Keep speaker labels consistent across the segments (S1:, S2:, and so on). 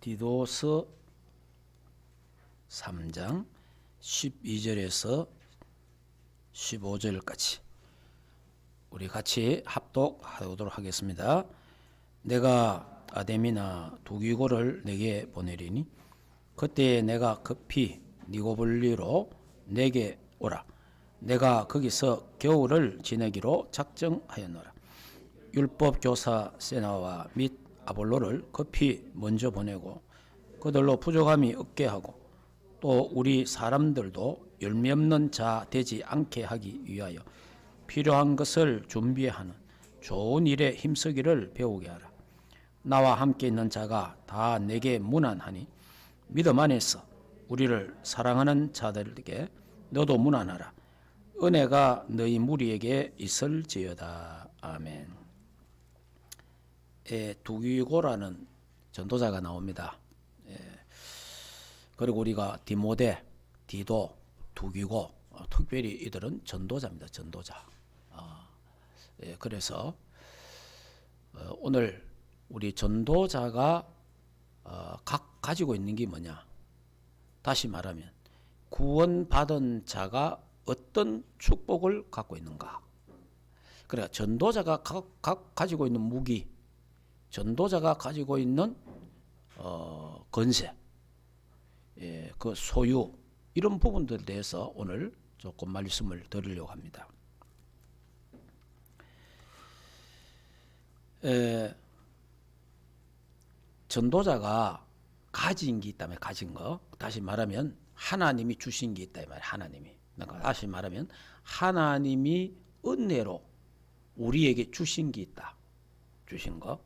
S1: 디도서 3장 12절에서 15절까지 우리 같이 합독하도록 하겠습니다. 내가 아데미나 두기고를 내게 보내리니 그때 내가 급히 니고볼리로 내게 오라. 내가 거기서 겨울을 지내기로 작정하였노라. 율법교사 세나와 및 아볼로를 급히 먼저 보내고 그들로 부족함이 없게 하고 또 우리 사람들도 열매 없는 자 되지 않게 하기 위하여 필요한 것을 준비하는 좋은 일에 힘쓰기를 배우게 하라. 나와 함께 있는 자가 다 내게 무난하니 믿음 안에서 우리를 사랑하는 자들에게 너도 무난하라. 은혜가 너희 무리에게 있을지어다. 아멘. 두기고라는 전도자가 나옵니다. 그리고 우리가 디모데, 디도, 두기고, 특별히 이들은 전도자입니다. 전도자. 그래서 오늘 우리 전도자가 각 가지고 있는 게 뭐냐? 다시 말하면 구원받은 자가 어떤 축복을 갖고 있는가? 그래, 전도자가 각 가지고 있는 무기, 전도자가 가지고 있는 건세, 그 소유, 이런 부분들에 대해서 오늘 조금 말씀을 드리려고 합니다. 전도자가 가진 게 있다면 가진 거, 다시 말하면 하나님이 주신 게 있다 이 말이에요. 하나님이. 그러니까 다시 말하면 하나님이 은혜로 우리에게 주신 게 있다. 주신 거.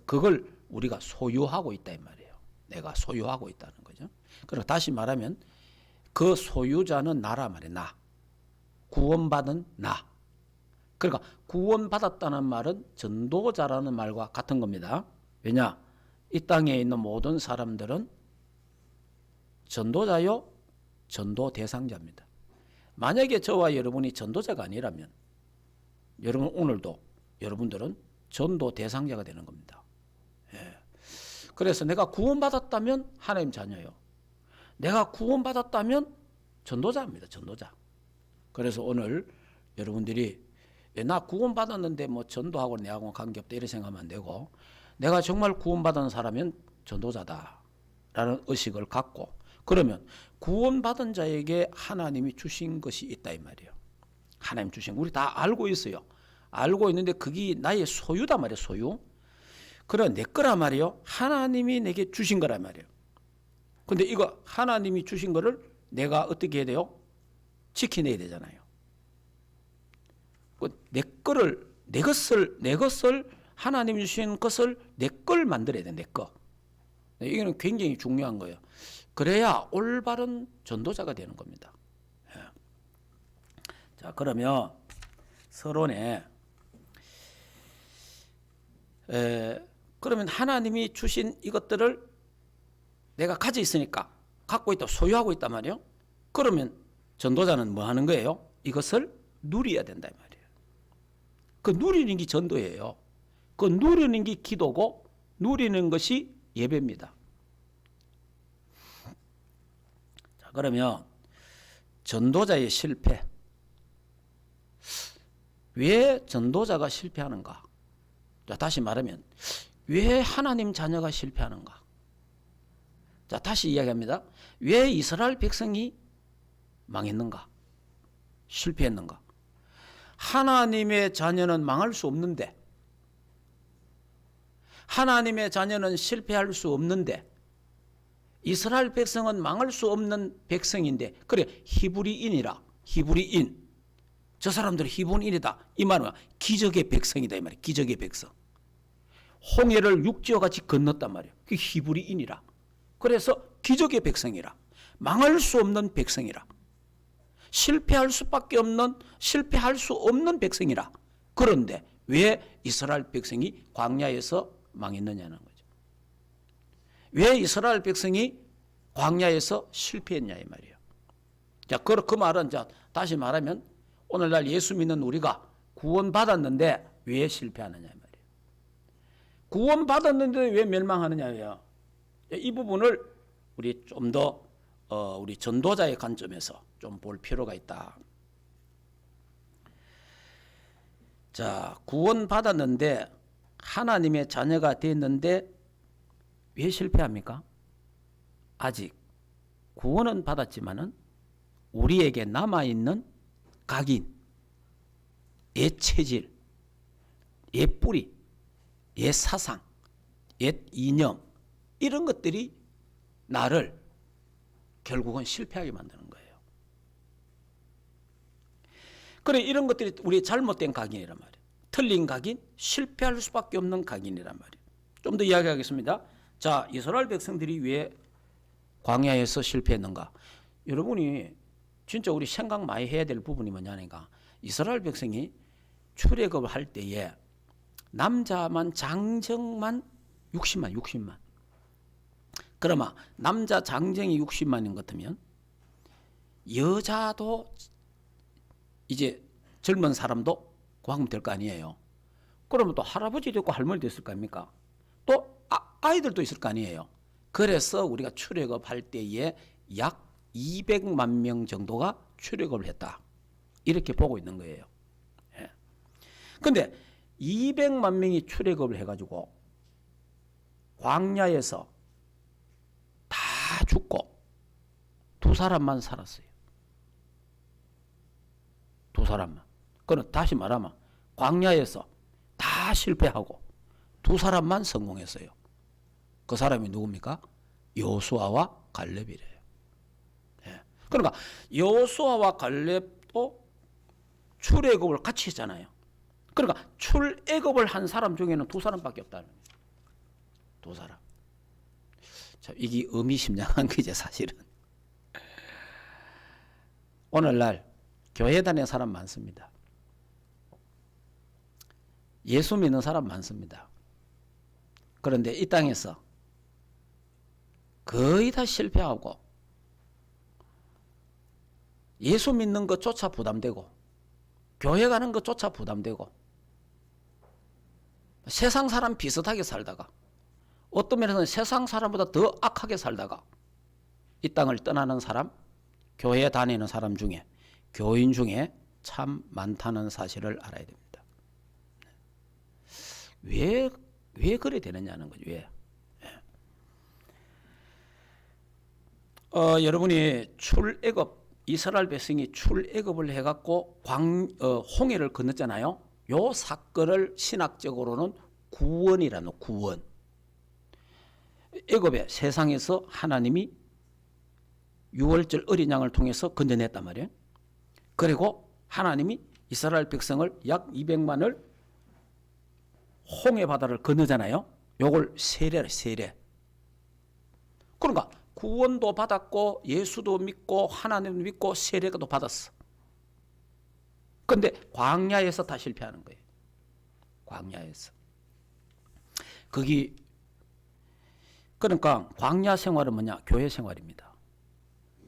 S1: 그걸 우리가 소유하고 있다 이 말이에요. 내가 소유하고 있다는 거죠. 그리고 다시 말하면 그 소유자는 나라 말이에요. 나. 구원받은 나. 그러니까 구원받았다는 말은 전도자라는 말과 같은 겁니다. 왜냐? 이 땅에 있는 모든 사람들은 전도자요, 전도 대상자입니다. 만약에 저와 여러분이 전도자가 아니라면 여러분 오늘도 여러분들은 전도 대상자가 되는 겁니다. 그래서 내가 구원받았다면 하나님 자녀요. 내가 구원받았다면 전도자입니다. 전도자. 그래서 오늘 여러분들이 나 구원받았는데 뭐 전도하고 내하고는 관계없다 이렇게 생각하면 안 되고 내가 정말 구원받은 사람은 전도자다라는 의식을 갖고 그러면 구원받은 자에게 하나님이 주신 것이 있다 이 말이에요. 하나님 주신 우리 다 알고 있어요. 알고 있는데 그게 나의 소유다 말이에요. 소유. 그래 내 거란 말이에요. 하나님이 내게 주신 거란 말이에요. 근데 이거 하나님이 주신 거를 내가 어떻게 해야 돼요? 지켜내야 되잖아요. 내 거를 내 것을 하나님이 주신 것을 내 걸 만들어야 돼. 내 거. 이거는 굉장히 중요한 거예요. 그래야 올바른 전도자가 되는 겁니다. 자, 그러면 서론에 그러면 하나님이 주신 이것들을 내가 가지고 있으니까 갖고 있다, 소유하고 있단 말이에요. 그러면 전도자는 뭐 하는 거예요? 이것을 누려야 된다 이 말이에요. 그 누리는 게 전도예요. 그 누리는 게 기도고 누리는 것이 예배입니다. 자, 그러면 전도자의 실패. 왜 전도자가 실패하는가? 자, 다시 말하면 왜 하나님 자녀가 실패하는가? 자, 다시 이야기합니다. 왜 이스라엘 백성이 망했는가? 실패했는가? 하나님의 자녀는 망할 수 없는데 하나님의 자녀는 실패할 수 없는데 이스라엘 백성은 망할 수 없는 백성인데 그래 히브리인이라 히브리인 저 사람들은 히브리인이다 이 말은 기적의 백성이다 이 말이야. 기적의 백성. 홍해를 육지와 같이 건넜단 말이에요. 그 히브리인이라. 그래서 기적의 백성이라. 망할 수 없는 백성이라. 실패할 수 없는 백성이라. 그런데 왜 이스라엘 백성이 광야에서 망했느냐는 거죠. 왜 이스라엘 백성이 광야에서 실패했냐 이 말이에요. 자, 그 말은 자 다시 말하면 오늘날 예수 믿는 우리가 구원받았는데 왜 실패하느냐 이 말이에요. 구원받았는데 왜 멸망하느냐예요. 이 부분을 우리 좀 더 우리 전도자의 관점에서 좀 볼 필요가 있다. 자, 구원 받았는데 하나님의 자녀가 됐는데 왜 실패합니까? 아직 구원은 받았지만은 우리에게 남아있는 각인, 옛 체질, 옛 뿌리, 옛 사상, 옛 이념 이런 것들이 나를 결국은 실패하게 만드는 거예요. 그래 이런 것들이 우리 잘못된 각인이란 말이에요. 틀린 각인, 실패할 수밖에 없는 각인이란 말이에요. 좀 더 이야기하겠습니다. 자, 이스라엘 백성들이 왜 광야에서 실패했는가? 여러분이 진짜 우리 생각 많이 해야 될 부분이 뭐냐니까 이스라엘 백성이 출애굽을 할 때에 남자만 장정만 60만. 그러면 남자 장정이 60만인 것 같으면 여자도 이제 젊은 사람도 구하면 될 거 아니에요. 그러면 또 할아버지도 있고 할머니도 있을 거 아닙니까? 또 아이들도 있을 거 아니에요. 그래서 우리가 출애굽할 때에 약 200만 명 정도가 출애굽을 했다. 이렇게 보고 있는 거예요. 그런데 200만 명이 출애굽을 해가지고 광야에서 다 죽고 두 사람만 살았어요. 두 사람만. 그럼 다시 말하면 광야에서 다 실패하고 두 사람만 성공했어요. 그 사람이 누굽니까? 여호수아와 갈렙이래요. 그러니까 여호수아와 갈렙도 출애굽을 같이 했잖아요. 그러니까 출애굽을 한 사람 중에는 두 사람밖에 없다는 거예요. 두 사람. 자, 이게 의미심장한 거죠, 사실은. 오늘날 교회 다니는 사람 많습니다. 예수 믿는 사람 많습니다. 그런데 이 땅에서 거의 다 실패하고 예수 믿는 것조차 부담되고 교회 가는 것조차 부담되고 세상 사람 비슷하게 살다가 어떤 면에서는 세상 사람보다 더 악하게 살다가 이 땅을 떠나는 사람, 교회 다니는 사람 중에 교인 중에 참 많다는 사실을 알아야 됩니다. 왜 그래 되느냐는 거죠. 왜? 여러분이 출애굽 이스라엘 백성이 출애굽을 해갖고 홍해를 건넜잖아요. 요 사건을 신학적으로는 구원이라는 구원. 애굽의 세상에서 하나님이 유월절 어린 양을 통해서 건져냈단 말이에요. 그리고 하나님이 이스라엘 백성을 약 200만을 홍해 바다를 건너잖아요. 요걸 세례래, 세례. 그러니까 구원도 받았고 예수도 믿고 하나님도 믿고 세례도 받았어. 그런데 광야에서 다 실패하는 거예요. 광야에서. 그러니까 광야 생활은 뭐냐? 교회 생활입니다.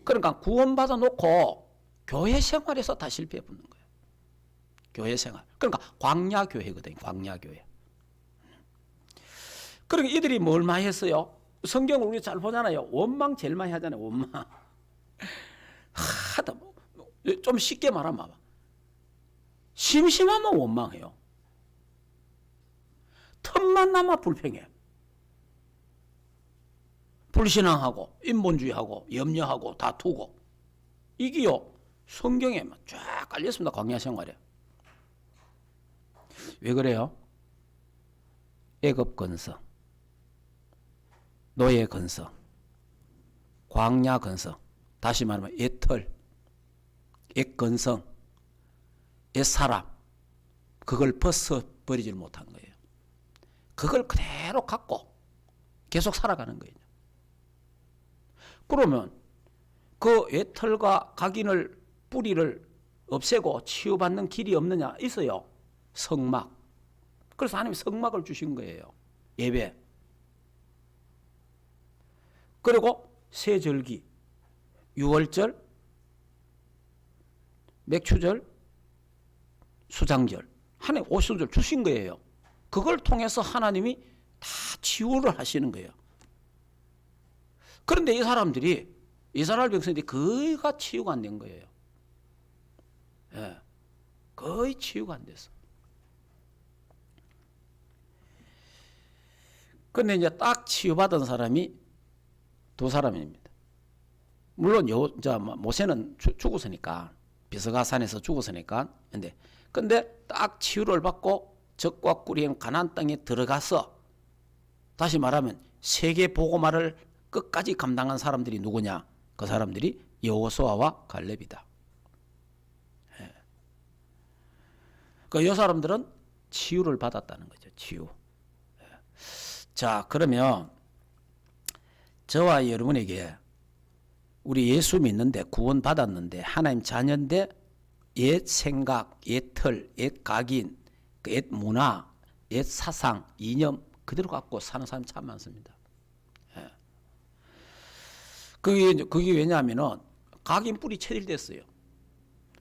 S1: 그러니까 구원받아 놓고 교회 생활에서 다 실패해 붙는 거예요. 교회 생활. 그러니까 광야 교회거든요. 광야 교회. 그러니까 이들이 뭘 많이 했어요? 성경을 우리 잘 보잖아요. 원망 제일 많이 하잖아요. 원망. 좀 쉽게 말하면 심심하면 원망해요. 틈만 남아 불평해. 불신앙하고 인본주의하고 염려하고 다투고 이게요 성경에 쫙 깔렸습니다. 광야 생활에. 왜 그래요? 애굽 건성, 노예 건성, 광야 건성, 다시 말하면 옛털, 옛 건성, 옛 사람, 그걸 벗어버리질 못한 거예요. 그걸 그대로 갖고 계속 살아가는 거예요. 그러면 그 옛털과 각인을 뿌리를 없애고 치유받는 길이 없느냐? 있어요. 성막. 그래서 하나님이 성막을 주신 거예요. 예배. 그리고 세절기, 유월절, 맥추절, 수장절, 하나님 오순절 주신 거예요. 그걸 통해서 하나님이 다 치유를 하시는 거예요. 그런데 이 사람들이 이스라엘 백성들이 거의가 치유가 안 된 거예요. 예, 거의 치유가 안 됐어. 근데 이제 딱 치유받은 사람이 두 사람입니다. 물론 모세는 죽었으니까, 비스가산에서 죽었으니까. 근데 딱 치유를 받고 적과 꿀인 가나안 땅에 들어가서, 다시 말하면 세계 복음화를 끝까지 감당한 사람들이 누구냐? 그 사람들이 여호수아와 갈렙이다. 예. 그 이 사람들은 치유를 받았다는 거죠. 치유. 예. 자, 그러면 저와 여러분에게 우리 예수 믿는데, 구원 받았는데, 하나님 자녀인데 옛 생각, 옛 틀, 옛 각인, 옛 문화, 옛 사상, 이념 그대로 갖고 사는 사람이 참 많습니다. 예. 그게 왜냐하면은 각인 뿌리 체질됐어요.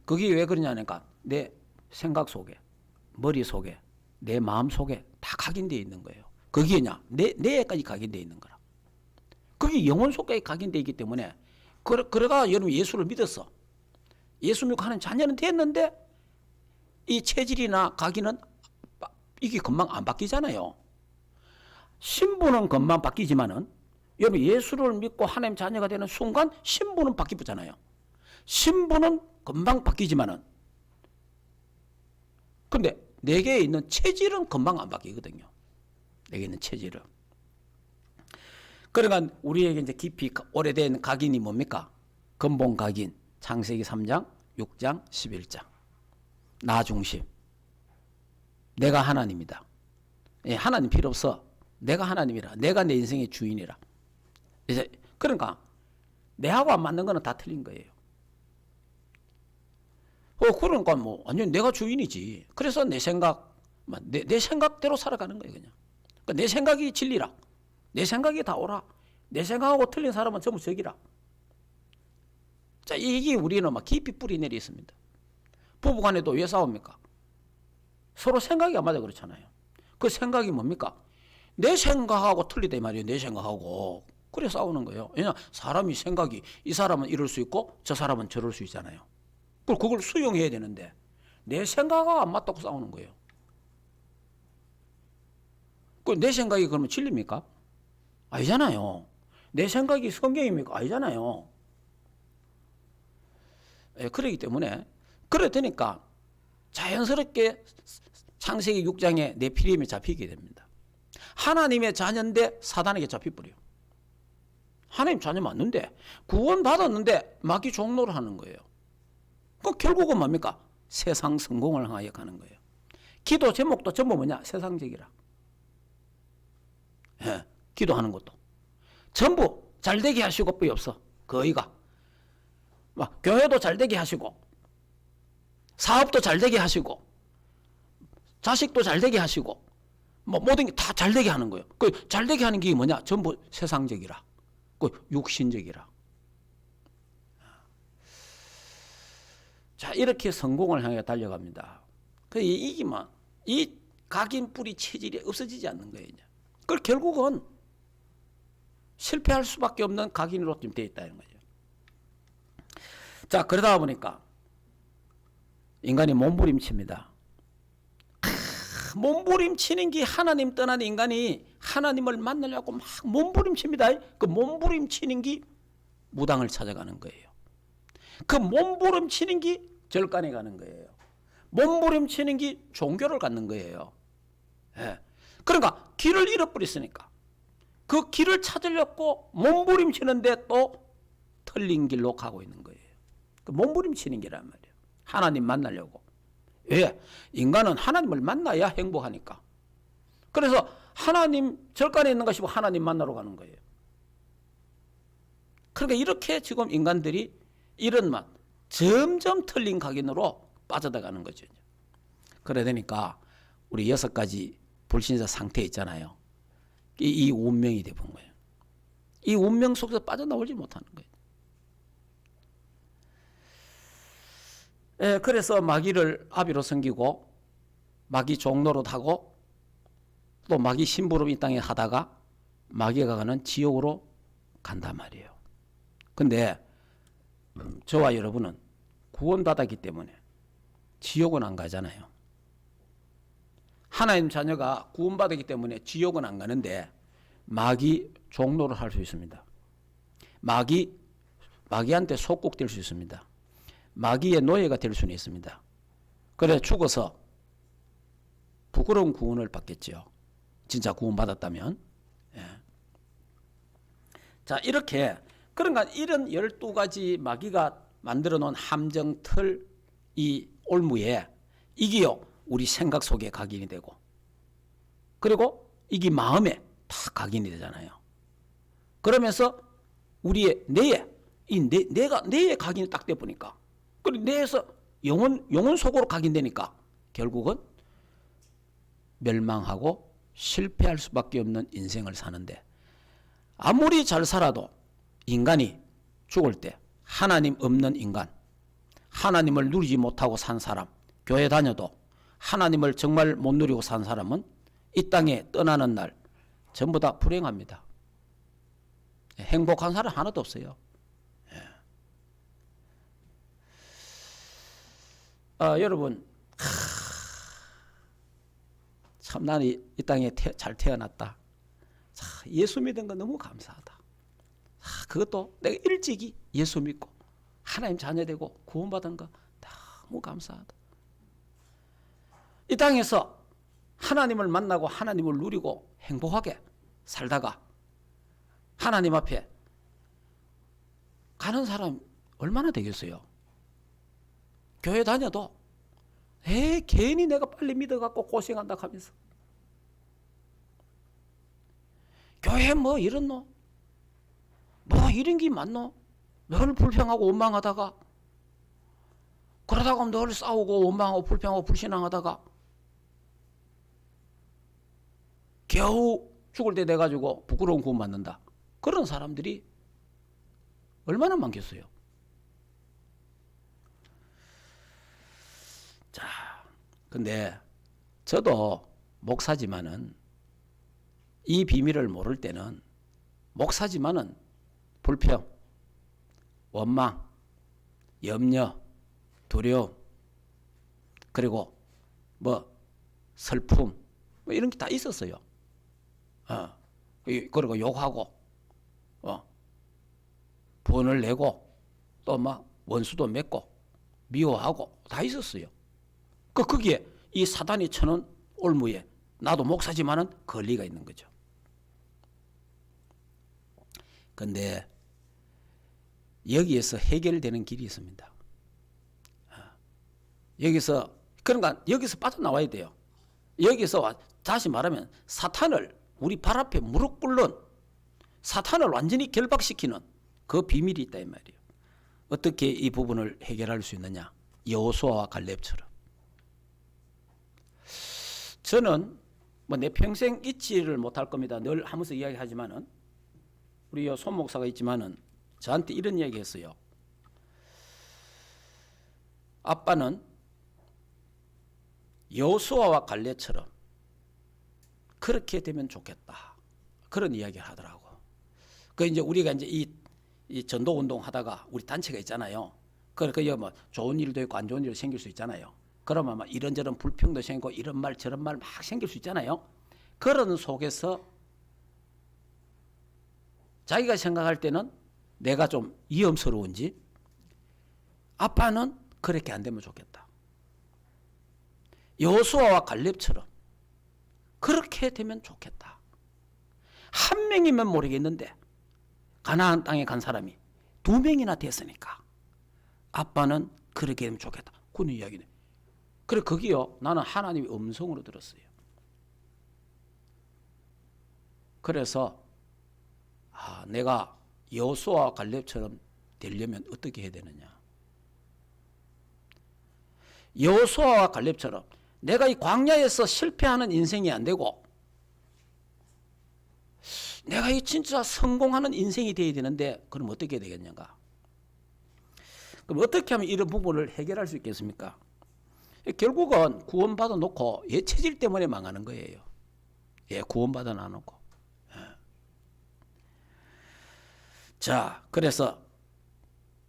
S1: 그게 왜 그러냐니까 내 생각 속에, 머리 속에, 내 마음 속에 다 각인되어 있는 거예요. 그게냐? 뇌에까지 각인되어 있는 거라. 그게 영혼 속에 각인되어 있기 때문에, 그래가 여러분 예수를 믿었어. 예수 믿고 하는 자녀는 됐는데 이 체질이나 각인은 이게 금방 안 바뀌잖아요. 신분은 금방 바뀌지만은, 여러분 예수를 믿고 하나님 자녀가 되는 순간 신분은 바뀌잖아요. 신분은 금방 바뀌지만은, 근데 내게 있는 체질은 금방 안 바뀌거든요. 내게 있는 체질은. 그러니까 우리에게 이제 깊이 오래된 각인이 뭡니까? 근본 각인. 창세기 3장, 6장, 11장. 나 중심. 내가 하나님이다. 예, 하나님 필요 없어. 내가 하나님이라. 내가 내 인생의 주인이라. 이제 그러니까 내하고 안 맞는 거는 다 틀린 거예요. 그러니까 뭐 완전 내가 주인이지. 그래서 내 생각, 내 생각대로 살아가는 거예요, 그냥. 그러니까 내 생각이 진리라. 내 생각이 다 옳아. 내 생각하고 틀린 사람은 전부 적이라. 자, 이게 우리는 막 깊이 뿌리 내리 있습니다. 부부간에도 왜 싸웁니까? 서로 생각이 안 맞아 그렇잖아요. 그 생각이 뭡니까? 내 생각하고 틀리다 이 말이에요. 내 생각하고. 그래 싸우는 거예요. 왜냐, 사람이 생각이, 이 사람은 이럴 수 있고 저 사람은 저럴 수 있잖아요. 그걸 수용해야 되는데 내 생각하고 안 맞다고 싸우는 거예요. 내 생각이 그러면 진리입니까? 아니잖아요. 내 생각이 성경입니까? 아니잖아요. 예, 그러기 때문에 그래 되니까 자연스럽게 창세기 6장에 네피림에 잡히게 됩니다. 하나님의 자녀인데 사단에게 잡혀버려요. 하나님 자녀 맞는데, 구원 받았는데 마귀 종노를 하는 거예요. 그 결국은 뭡니까? 세상 성공을 향하여 가는 거예요. 기도 제목도 전부 뭐냐? 세상적이라. 예, 기도하는 것도 전부 잘되게 하시고 뿐이 없어. 거의가 막 교회도 잘되게 하시고, 사업도 잘되게 하시고, 자식도 잘되게 하시고, 뭐 모든 게 다 잘되게 하는 거예요. 그 잘되게 하는 게 뭐냐? 전부 세상적이라, 그 육신적이라. 자, 이렇게 성공을 향해 달려갑니다. 그 이기만 이 각인 뿌리 체질이 없어지지 않는 거예요. 그 결국은 실패할 수밖에 없는 각인으로 좀 되어 있다는 거죠. 자, 그러다 보니까 인간이 몸부림칩니다. 몸부림치는 게, 하나님 떠난 인간이 하나님을 만나려고 막 몸부림칩니다. 그 몸부림치는 게 무당을 찾아가는 거예요. 그 몸부림치는 게 절간에 가는 거예요. 몸부림치는 게 종교를 갖는 거예요. 예. 그러니까 길을 잃어버렸으니까 그 길을 찾으려고 몸부림치는데 또 틀린 길로 가고 있는 거예요. 그 몸부림치는 길란 말이에요. 하나님 만나려고. 왜? 인간은 하나님을 만나야 행복하니까. 그래서 하나님 절간에 있는 것이고 하나님 만나러 가는 거예요. 그러니까 이렇게 지금 인간들이 이런 맛, 점점 틀린 각인으로 빠져들어가는 거죠. 그래 되니까 우리 6가지 불신자 상태 있잖아요. 이 운명이 되는 거예요. 이 운명 속에서 빠져나오지 못하는 거예요. 예, 그래서 마귀를 아비로 섬기고 마귀 종노릇 하고 또 마귀 심부름 이 땅에 하다가 마귀가 가는 지옥으로 간단 말이에요. 근데 저와 여러분은 구원받았기 때문에 지옥은 안 가잖아요. 하나님 자녀가 구원받았기 때문에 지옥은 안 가는데 마귀 종로를 할 수 있습니다. 마귀한테 속국될 수 있습니다. 마귀의 노예가 될 수는 있습니다. 그래 죽어서 부끄러운 구원을 받겠죠. 진짜 구원받았다면. 예. 자, 이렇게 그러니까 이런 12가지 마귀가 만들어 놓은 함정 틀 이 올무에 이게요 우리 생각 속에 각인이 되고 그리고 이게 마음에 다 각인이 되잖아요. 그러면서 우리의 뇌에 뇌에 각인이 딱 돼 보니까 그리고 뇌에서 영혼 속으로 각인되니까 결국은 멸망하고 실패할 수밖에 없는 인생을 사는데 아무리 잘 살아도 인간이 죽을 때 하나님 없는 인간, 하나님을 누리지 못하고 산 사람, 교회 다녀도 하나님을 정말 못 누리고 산 사람은 이 땅에 떠나는 날 전부 다 불행합니다. 행복한 사람 하나도 없어요. 여러분 참 나는 이 땅에 잘 태어났다. 예수 믿은 건 너무 감사하다. 그것도 내가 일찍이 예수 믿고 하나님 자녀 되고 구원받은 거 너무 감사하다. 이 땅에서 하나님을 만나고 하나님을 누리고 행복하게 살다가 하나님 앞에 가는 사람 얼마나 되겠어요? 교회 다녀도 괜히 내가 빨리 믿어갖고 고생한다 하면서 교회 뭐 이렇노? 뭐 이런 게 많노? 늘 불평하고 원망하다가 그러다가 늘 싸우고 원망하고 불평하고 불신앙하다가 겨우 죽을 때 돼가지고 부끄러운 구원 받는다. 그런 사람들이 얼마나 많겠어요? 자, 근데 저도 목사지만은 이 비밀을 모를 때는 목사지만은 불평, 원망, 염려, 두려움, 그리고 뭐 슬픔 뭐 이런 게 다 있었어요. 그리고 욕하고 분을 내고 또 막 원수도 맺고 미워하고 다 있었어요. 거기에 이 사단이 쳐놓은 올무에 나도 목사지만은 권리가 있는 거죠. 근데 여기에서 해결되는 길이 있습니다. 그러니까 여기서 빠져나와야 돼요. 여기서 다시 말하면 사탄을 우리 발 앞에 무릎 꿇는 사탄을 완전히 결박시키는 그 비밀이 있다 이 말이에요. 어떻게 이 부분을 해결할 수 있느냐? 여호수아와 갈렙처럼. 저는 뭐 내 평생 잊지를 못할 겁니다. 늘 하면서 이야기하지만은 우리 손 목사가 있지만은 저한테 이런 이야기했어요. 아빠는 여호수아와 갈렙처럼 그렇게 되면 좋겠다. 그런 이야기를 하더라고. 그 이제 우리가 이제 이 전도 운동 하다가 우리 단체가 있잖아요. 그러니까 뭐 좋은 일도 있고 안 좋은 일도 생길 수 있잖아요. 그러면 막 이런저런 불평도 생기고 이런 말 저런 말 막 생길 수 있잖아요. 그런 속에서 자기가 생각할 때는 내가 좀 위험스러운지 아빠는 그렇게 안 되면 좋겠다. 여호수아와 갈렙처럼 그렇게 되면 좋겠다. 한 명이면 모르겠는데 가나안 땅에 간 사람이 2명이나 됐으니까 아빠는 그렇게 되면 좋겠다. 그런 이야기네. 그래 거기요 나는 하나님의 음성으로 들었어요. 그래서 내가 여호수아와 갈렙처럼 되려면 어떻게 해야 되느냐. 여호수아와 갈렙처럼 내가 이 광야에서 실패하는 인생이 안 되고 내가 이 진짜 성공하는 인생이 되어야 되는데 그럼 어떻게 해야 되겠는가? 그럼 어떻게 하면 이런 부분을 해결할 수 있겠습니까? 결국은 구원받아 놓고 체질 때문에 망하는 거예요. 구원받아 놔놓고. 자, 그래서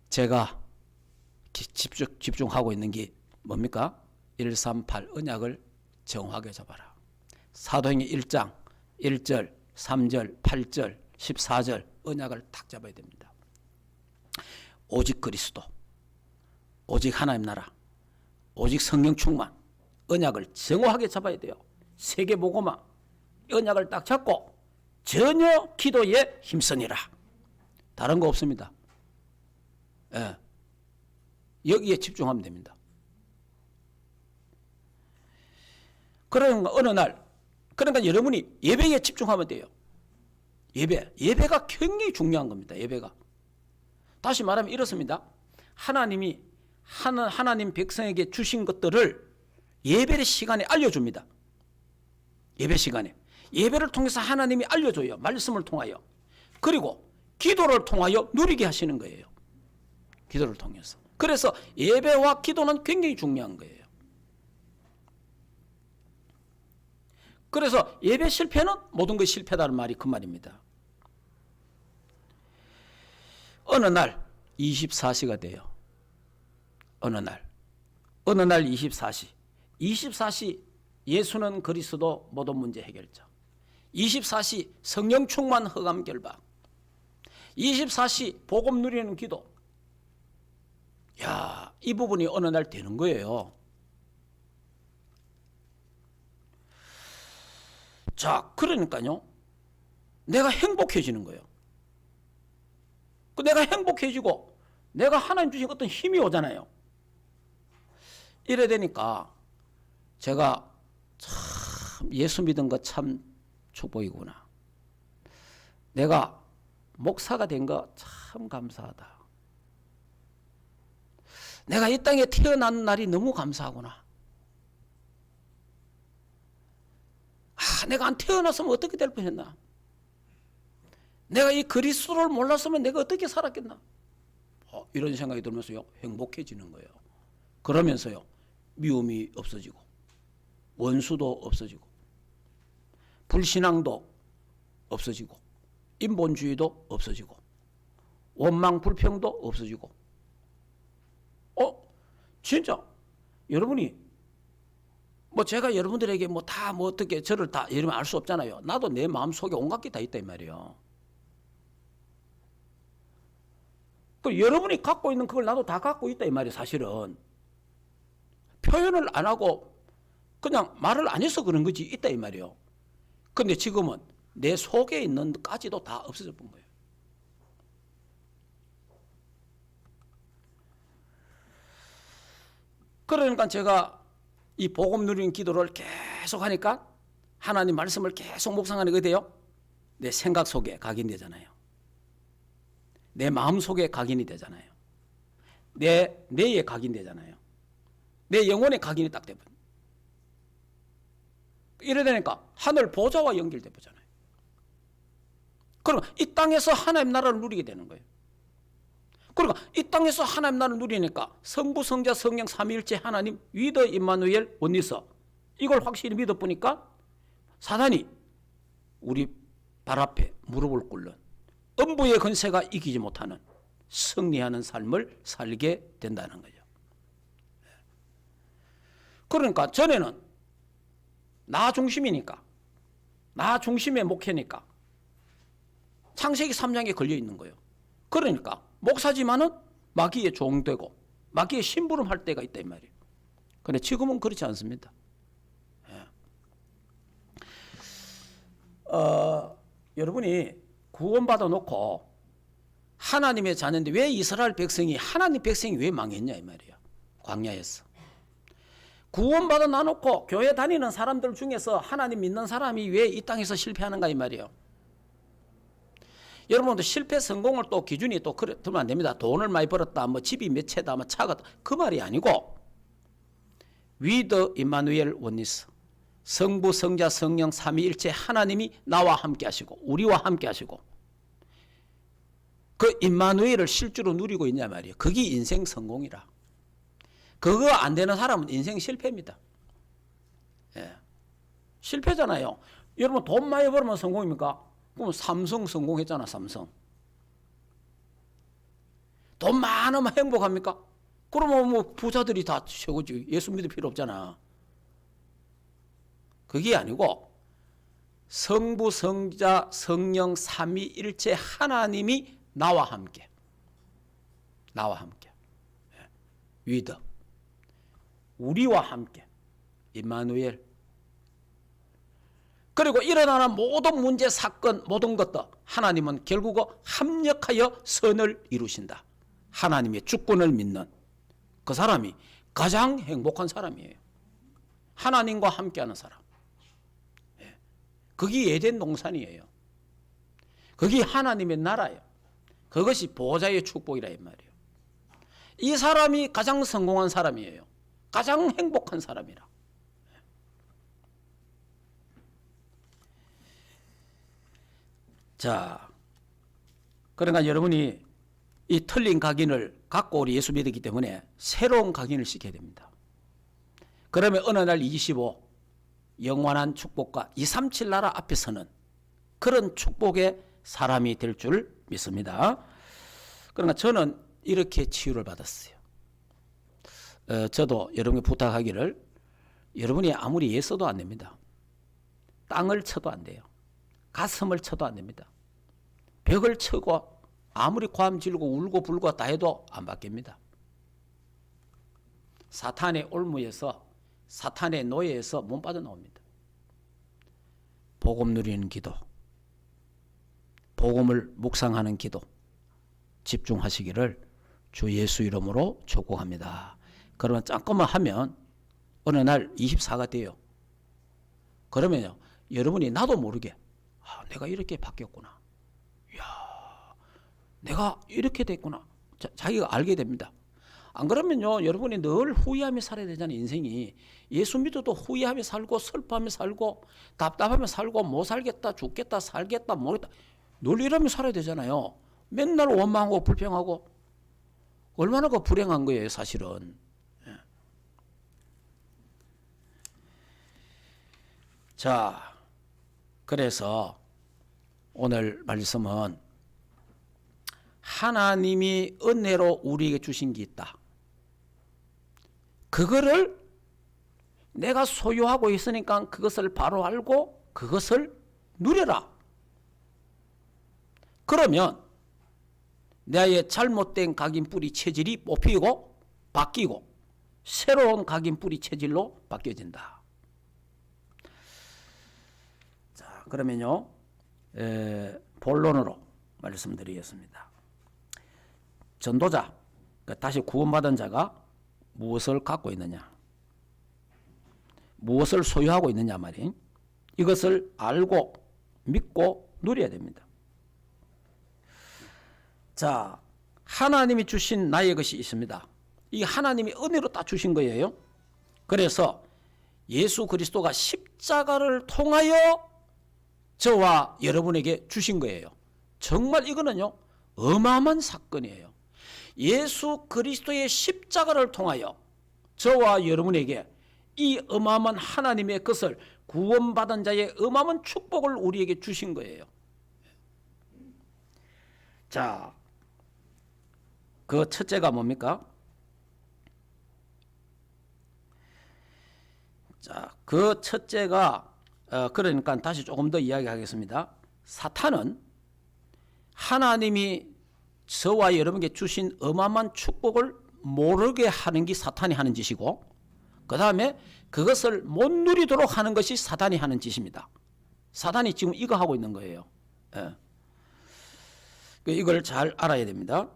S1: 제가 집중하고 있는 게 뭡니까? 138 언약을 정확하게 잡아라. 사도행전 1장 1절, 3절, 8절, 14절 언약을 딱 잡아야 됩니다. 오직 그리스도, 오직 하나님 나라, 오직 성령 충만, 언약을 정확하게 잡아야 돼요. 세계복음화 언약을 딱 잡고 전혀 기도에 힘쓰니라. 다른 거 없습니다. 예. 여기에 집중하면 됩니다. 그러니까 어느 날, 그러니까 여러분이 예배에 집중하면 돼요. 예배가 굉장히 중요한 겁니다. 예배가. 다시 말하면 이렇습니다. 하나님이 하나님 백성에게 주신 것들을 예배 시간에 알려줍니다. 예배 시간에. 예배를 통해서 하나님이 알려줘요. 말씀을 통하여. 그리고 기도를 통하여 누리게 하시는 거예요. 기도를 통해서. 그래서 예배와 기도는 굉장히 중요한 거예요. 그래서 예배 실패는 모든 것이 실패다는 말이 그 말입니다. 어느 날 24시가 돼요. 어느 날 24시. 24시 예수는 그리스도 모든 문제 해결자. 24시 성령 충만 흑암 결박. 24시 복음 누리는 기도. 야, 이 부분이 어느 날 되는 거예요. 자, 그러니까요. 내가 행복해지는 거예요. 내가 행복해지고 내가 하나님 주신 어떤 힘이 오잖아요. 이래 되니까 제가 참 예수 믿은 거 참 축복이구나. 내가 목사가 된 거 참 감사하다. 내가 이 땅에 태어난 날이 너무 감사하구나. 내가 안 태어났으면 어떻게 될 뻔했나. 내가 이 그리스도를 몰랐으면 내가 어떻게 살았겠나. 이런 생각이 들면서요, 행복해지는 거예요. 그러면서요, 미움이 없어지고 원수도 없어지고 불신앙도 없어지고 인본주의도 없어지고 원망 불평도 없어지고. 진짜 여러분이 제가 여러분들에게 다 어떻게 저를 다 여러분 알 수 없잖아요. 나도 내 마음속에 온갖 게 다 있다 이 말이에요. 그 여러분이 갖고 있는 그걸 나도 다 갖고 있다 이 말이에요. 사실은 표현을 안 하고 그냥 말을 안 해서 그런 거지 있다 이 말이에요. 근데 지금은 내 속에 있는 것까지도 다 없어져 본 거예요. 그러니까 제가 이 복음 누리는 기도를 계속 하니까 하나님 말씀을 계속 묵상하는 게 돼요. 내 생각 속에 각인되잖아요. 내 마음 속에 각인이 되잖아요. 내 뇌에 각인되잖아요. 내 영혼에 각인이 딱 되버려. 이래 되니까 하늘 보좌와 연결돼 보잖아요. 그럼 이 땅에서 하나님 나라를 누리게 되는 거예요. 그러니까 이 땅에서 하나님 나라를 누리니까 성부, 성자, 성령 삼위일체 하나님 위더 임마누엘 원리서 이걸 확실히 믿어보니까 사단이 우리 발 앞에 무릎을 꿇는 음부의 권세가 이기지 못하는 승리하는 삶을 살게 된다는 거죠. 그러니까 전에는 나 중심이니까, 나 중심의 목회니까 창세기 3장에 걸려 있는 거예요. 그러니까 목사지만은 마귀의 종되고 마귀의 심부름할 때가 있다 이 말이에요. 그런데 지금은 그렇지 않습니다. 여러분이 구원받아 놓고 하나님의 자녀인데 왜 이스라엘 백성이 하나님 백성이 왜 망했냐 이 말이에요. 광야에서 구원받아 놔놓고 교회 다니는 사람들 중에서 하나님 믿는 사람이 왜 이 땅에서 실패하는가 이 말이에요. 여러분도 실패 성공을 또 기준이 또 그러면 안 됩니다. 돈을 많이 벌었다, 집이 몇 채다, 차가 그 말이 아니고 위더 임마누엘 원리스 성부, 성자, 성령 삼위일체 하나님이 나와 함께 하시고 우리와 함께 하시고 그 임마누엘을 실제로 누리고 있냐 말이에요. 그게 인생 성공이라. 그거 안 되는 사람은 인생 실패입니다. 예. 실패잖아요. 여러분 돈 많이 벌면 성공입니까? 그럼 삼성 성공했잖아. 삼성. 돈 많으면 행복합니까? 그러면 뭐 부자들이 다 최고지. 예수 믿을 필요 없잖아. 그게 아니고 성부, 성자, 성령 삼위일체 하나님이 나와 함께 위드 우리와 함께 임마누엘. 그리고 일어나는 모든 문제, 사건, 모든 것들 하나님은 결국은 합력하여 선을 이루신다. 하나님의 주권을 믿는 그 사람이 가장 행복한 사람이에요. 하나님과 함께하는 사람. 그게 에덴 동산이에요. 그게 하나님의 나라예요. 그것이 보호자의 축복이라 이 말이에요. 이 사람이 가장 성공한 사람이에요. 가장 행복한 사람이라. 자, 그러니까 여러분이 이 틀린 각인을 갖고 우리 예수 믿었기 때문에 새로운 각인을 시켜야 됩니다. 그러면 어느 날 25 영원한 축복과 237 나라 앞에서는 그런 축복의 사람이 될 줄 믿습니다. 그러나 저는 이렇게 치유를 받았어요. 저도 여러분께 부탁하기를, 여러분이 아무리 애써도 안 됩니다. 땅을 쳐도 안 돼요. 가슴을 쳐도 안 됩니다. 벽을 쳐고 아무리 고함 지르고 울고 불고 다 해도 안 바뀝니다. 사탄의 올무에서, 사탄의 노예에서 못 빠져나옵니다. 복음 누리는 기도, 복음을 묵상하는 기도 집중하시기를 주 예수 이름으로 축복합니다. 그러면 잠깐만 하면 어느 날 24가 돼요. 그러면요, 여러분이 나도 모르게 내가 이렇게 바뀌었구나. 이야, 내가 이렇게 됐구나. 자기가 알게 됩니다. 안 그러면요, 여러분이 늘 후회하며 살아야 되잖아요. 인생이. 예수 믿어도 후회하며 살고 슬퍼하며 살고 답답하며 살고 못 살겠다, 죽겠다, 살겠다, 모르겠다. 늘 이러며 살아야 되잖아요. 맨날 원망하고 불평하고. 얼마나 그 불행한 거예요, 사실은. 자, 그래서 오늘 말씀은 하나님이 은혜로 우리에게 주신 게 있다. 그거를 내가 소유하고 있으니까 그것을 바로 알고 그것을 누려라. 그러면 나의 잘못된 각인 뿌리 체질이 뽑히고 바뀌고 새로운 각인 뿌리 체질로 바뀌어진다. 자, 그러면요, 본론으로 말씀드리겠습니다. 전도자, 다시 구원받은 자가 무엇을 갖고 있느냐, 무엇을 소유하고 있느냐 말이에요. 이것을 알고 믿고 누려야 됩니다. 자, 하나님이 주신 나의 것이 있습니다. 이 하나님이 은혜로 딱 주신 거예요. 그래서 예수 그리스도가 십자가를 통하여 저와 여러분에게 주신 거예요. 정말 이거는요, 어마어마한 사건이에요. 예수 그리스도의 십자가를 통하여 저와 여러분에게 이 어마어마한 하나님의 것을, 구원받은 자의 어마어마한 축복을 우리에게 주신 거예요. 자, 그 첫째가 뭡니까? 자, 그 첫째가 그러니까 다시 조금 더 이야기하겠습니다. 사탄은 하나님이 저와 여러분에게 주신 어마어마한 축복을 모르게 하는 게 사탄이 하는 짓이고, 그 다음에 그것을 못 누리도록 하는 것이 사탄이 하는 짓입니다. 사탄이 지금 이거 하고 있는 거예요. 예. 이걸 잘 알아야 됩니다.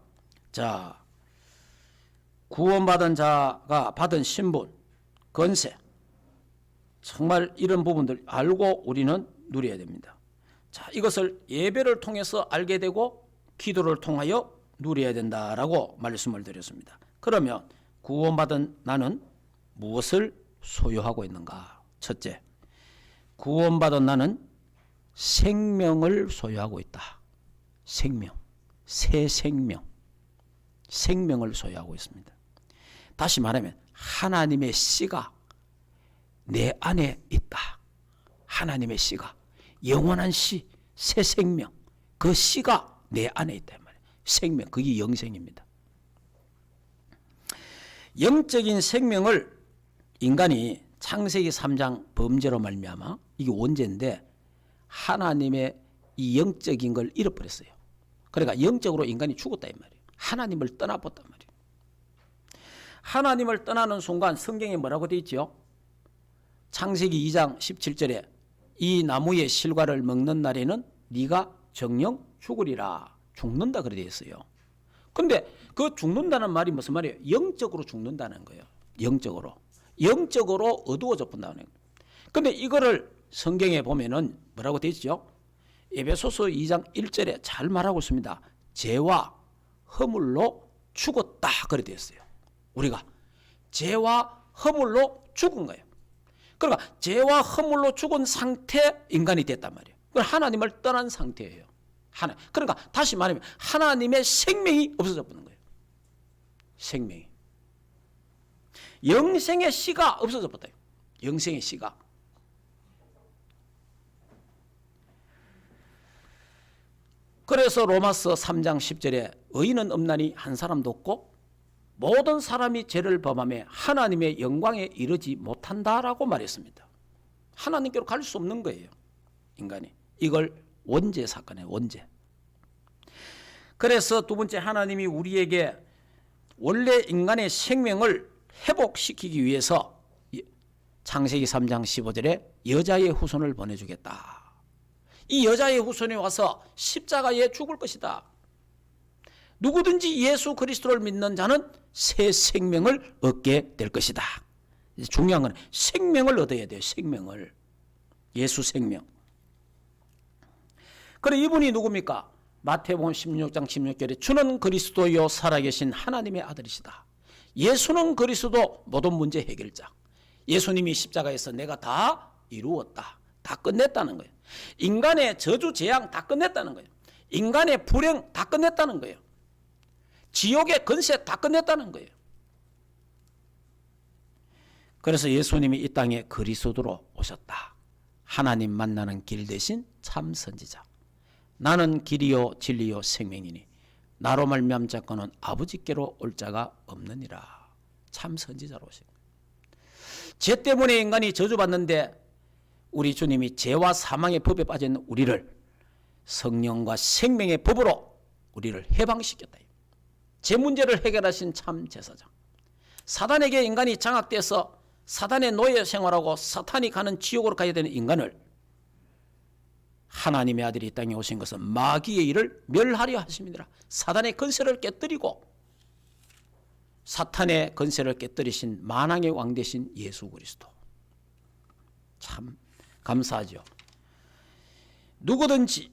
S1: 자, 구원받은 자가 받은 신분, 권세, 정말 이런 부분들 알고 우리는 누려야 됩니다. 자, 이것을 예배를 통해서 알게 되고 기도를 통하여 누려야 된다라고 말씀을 드렸습니다. 그러면 구원받은 나는 무엇을 소유하고 있는가? 첫째, 구원받은 나는 생명을 소유하고 있다. 생명, 새 생명, 생명을 소유하고 있습니다. 다시 말하면 하나님의 씨가 내 안에 있다. 하나님의 씨가, 영원한 씨, 새 생명, 그 씨가 내 안에 있다 말이에요. 생명, 그게 영생입니다. 영적인 생명을 인간이 창세기 3장 범죄로 말미암아 이게 원죄인데 하나님의 이 영적인 걸 잃어버렸어요. 그러니까 영적으로 인간이 죽었다 이 말이에요. 하나님을 떠나봤단 말이에요. 하나님을 떠나는 순간 성경에 뭐라고 되어 있죠? 창세기 2장 17절에 이 나무의 실과를 먹는 날에는 네가 정령 죽으리라. 죽는다 그래 되어 있어요. 근데 그 죽는다는 말이 무슨 말이에요? 영적으로 죽는다는 거예요. 영적으로 어두워져 본다는 거예요. 근데 이거를 성경에 보면은 뭐라고 되어 있죠? 에베소서 2장 1절에 잘 말하고 있습니다. 죄와 허물로 죽었다 그래 되어 있어요. 우리가 죄와 허물로 죽은 거예요. 그러니까 죄와 허물로 죽은 상태 인간이 됐단 말이에요. 하나님을 떠난 상태예요. 그러니까 다시 말하면 하나님의 생명이 없어져 버리는 거예요. 생명이. 영생의 씨가 없어져 버렸다. 영생의 씨가. 그래서 로마서 3장 10절에 의인은 없나니 한 사람도 없고 모든 사람이 죄를 범하며 하나님의 영광에 이르지 못한다라고 말했습니다. 하나님께로 갈 수 없는 거예요. 인간이. 이걸 원죄 사건이에요. 원죄. 그래서 두 번째 하나님이 우리에게 원래 인간의 생명을 회복시키기 위해서 창세기 3장 15절에 여자의 후손을 보내주겠다. 이 여자의 후손이 와서 십자가에 죽을 것이다. 누구든지 예수 그리스도를 믿는 자는 새 생명을 얻게 될 것이다. 중요한 건 생명을 얻어야 돼요. 생명을. 예수 생명. 그래 이분이 누굽니까? 마태복음 16장 16절에 주는 그리스도요 살아계신 하나님의 아들이시다. 예수는 그리스도 모든 문제 해결자. 예수님이 십자가에서 내가 다 이루었다. 다 끝냈다는 거예요. 인간의 저주 재앙 다 끝냈다는 거예요. 인간의 불행 다 끝냈다는 거예요. 지옥의 건세 다 끝냈다는 거예요. 그래서 예수님이 이 땅에 그리스도로 오셨다. 하나님 만나는 길 대신 참 선지자. 나는 길이요 진리요 생명이니 나로 말미암 자고는 아버지께로 올 자가 없느니라. 참 선지자로 오신 거예요. 죄 때문에 인간이 저주받는데 우리 주님이 죄와 사망의 법에 빠진 우리를 성령과 생명의 법으로 우리를 해방시켰다. 죄 문제를 해결하신 참 제사장. 사단에게 인간이 장악돼서 사단의 노예 생활하고 사탄이 가는 지옥으로 가야 되는 인간을 하나님의 아들이 이 땅에 오신 것은 마귀의 일을 멸하려 하심이니라. 사단의 건세를 깨뜨리고 사탄의 건세를 깨뜨리신 만왕의 왕 되신 예수 그리스도. 참 감사하죠. 누구든지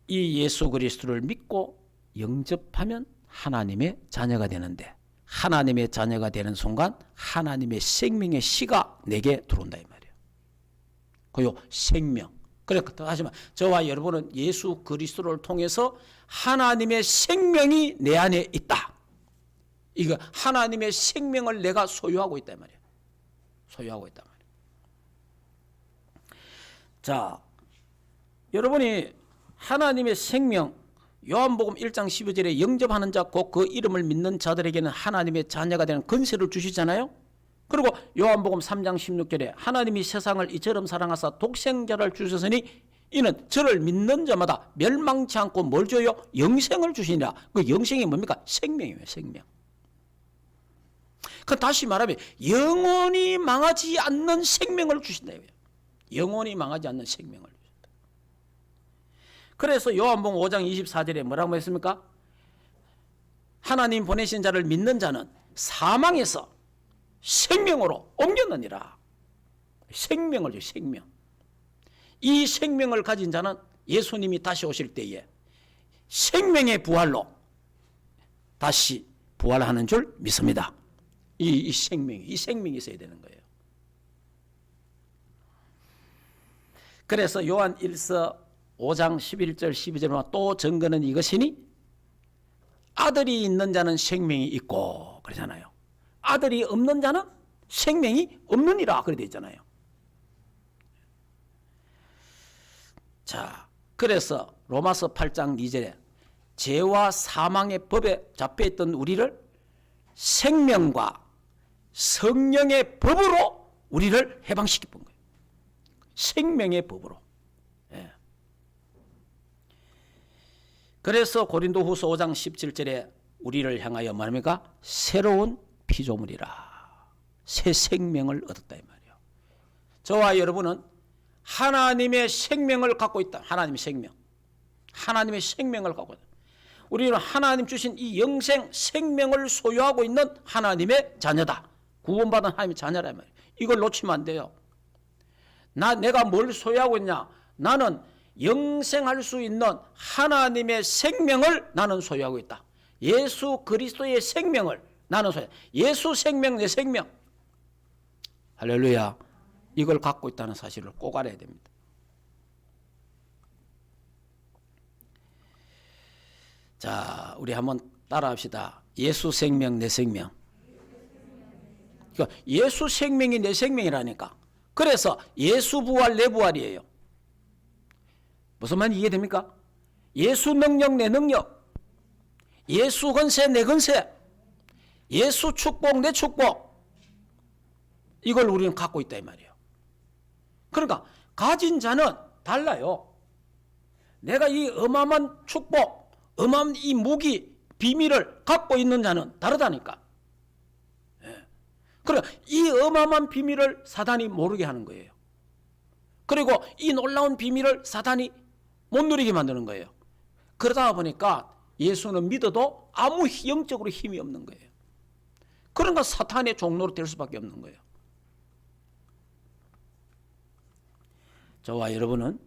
S1: 이 예수 그리스도를 믿고 영접하면 하나님의 자녀가 되는데 하나님의 자녀가 되는 순간 하나님의 생명의 씨가 내게 들어온다 이 말이에요. 그요 생명. 그러니까 하지만 저와 여러분은 예수 그리스도를 통해서 하나님의 생명이 내 안에 있다. 이거 하나님의 생명을 내가 소유하고 있다 이 말이에요. 소유하고 있단 말이에요. 자, 여러분이 하나님의 생명 요한복음 1장 12절에 영접하는 자 곧 그 이름을 믿는 자들에게는 하나님의 자녀가 되는 권세를 주시잖아요. 그리고 요한복음 3장 16절에 하나님이 세상을 이처럼 사랑하사 독생자를 주셨으니 이는 저를 믿는 자마다 멸망치 않고 뭘 줘요? 영생을 주시니라. 그 영생이 뭡니까? 생명이에요. 생명. 그 다시 말하면 영원히 망하지 않는 생명을 주신다. 영원히 망하지 않는 생명을 주신다. 그래서 요한복음 5장 24절에 뭐라고 했습니까? 하나님 보내신 자를 믿는 자는 사망에서 생명으로 옮겼느니라. 생명을 줘. 생명. 이 생명을 가진 자는 예수님이 다시 오실 때에 생명의 부활로 다시 부활하는 줄 믿습니다. 이 생명이 있어야 되는 거예요. 그래서 요한 1서 5장 11절 12절에 또 증거는 이것이니 아들이 있는 자는 생명이 있고 그러잖아요. 아들이 없는 자는 생명이 없느니라 그래 되어 있잖아요. 자, 그래서 로마서 8장 2절에 죄와 사망의 법에 잡혀있던 우리를 생명과 성령의 법으로 우리를 해방시켜 본 거예요. 생명의 법으로. 예. 그래서 고린도후서 5장 17절에 우리를 향하여 말합니까? 새로운 피조물이라. 새 생명을 얻었다 이 말이에요. 저와 여러분은 하나님의 생명을 갖고 있다. 하나님의 생명. 하나님의 생명을 갖고 있다. 우리는 하나님 주신 이 영생 생명을 소유하고 있는 하나님의 자녀다. 구원받은 하나님의 자녀라 말이에요. 이걸 놓치면 안 돼요. 내가 뭘 소유하고 있냐? 나는 영생할 수 있는 하나님의 생명을 나는 소유하고 있다. 예수 그리스도의 생명을 나는 소유하고 있다. 예수 생명 내 생명. 할렐루야. 이걸 갖고 있다는 사실을 꼭 알아야 됩니다. 자, 우리 한번 따라합시다. 예수 생명 내 생명. 그러니까 예수 생명이 내 생명이라니까. 그래서 예수 부활 내 부활이에요. 무슨 말인지 이해됩니까? 예수 능력 내 능력, 예수 권세 내 권세, 예수 축복 내 축복, 이걸 우리는 갖고 있다 이 말이에요. 그러니까 가진 자는 달라요. 내가 이 어마어마한 축복, 어마어마한 이 무기, 비밀을 갖고 있는 자는 다르다니까. 그러니까 이 어마어마한 비밀을 사단이 모르게 하는 거예요. 그리고 이 놀라운 비밀을 사단이 못 누리게 만드는 거예요. 그러다 보니까 예수는 믿어도 아무 영적으로 힘이 없는 거예요. 그러니까 사탄의 종로로 될 수밖에 없는 거예요. 저와 여러분은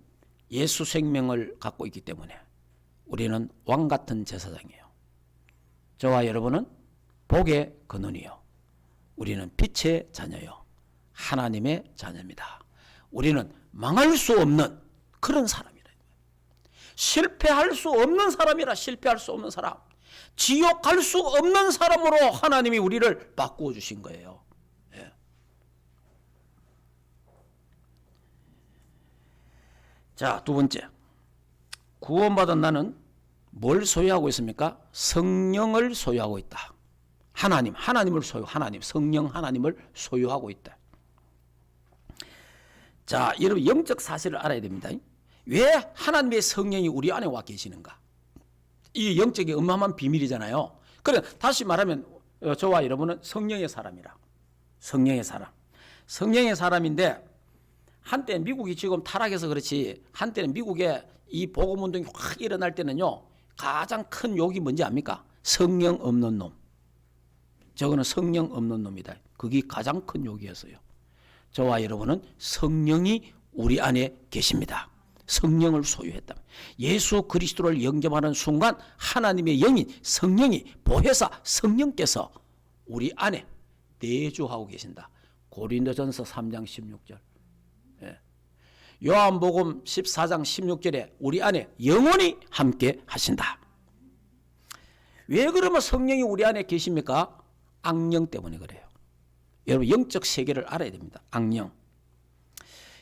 S1: 예수 생명을 갖고 있기 때문에 우리는 왕 같은 제사장이에요. 저와 여러분은 복의 근원이요. 우리는 빛의 자녀요. 하나님의 자녀입니다. 우리는 망할 수 없는 그런 사람이라. 실패할 수 없는 사람이라. 실패할 수 없는 사람. 지옥 갈 수 없는 사람으로 하나님이 우리를 바꾸어 주신 거예요. 예. 자, 두 번째. 구원받은 나는 뭘 소유하고 있습니까? 성령을 소유하고 있다. 하나님을 성령 하나님을 소유하고 있다. 자, 여러분 영적 사실을 알아야 됩니다. 왜 하나님의 성령이 우리 안에 와 계시는가? 이 영적인 어마어마한 비밀이잖아요. 그래 다시 말하면 저와 여러분은 성령의 사람이라. 성령의 사람. 성령의 사람인데 한때 미국이 지금 타락해서 그렇지 한때는 미국에 이 복음운동이 확 일어날 때는요. 가장 큰 욕이 뭔지 압니까? 성령 없는 놈. 저거는 성령 없는 놈이다. 그게 가장 큰 욕이었어요. 저와 여러분은 성령이 우리 안에 계십니다. 성령을 소유했다. 예수 그리스도를 영접하는 순간 하나님의 영인 성령이 보혜사 성령께서 우리 안에 내주하고 계신다. 고린도전서 3장 16절. 예. 요한복음 14장 16절에 우리 안에 영원히 함께 하신다. 왜 그러면 성령이 우리 안에 계십니까? 악령 때문에 그래요. 여러분 영적 세계를 알아야 됩니다. 악령.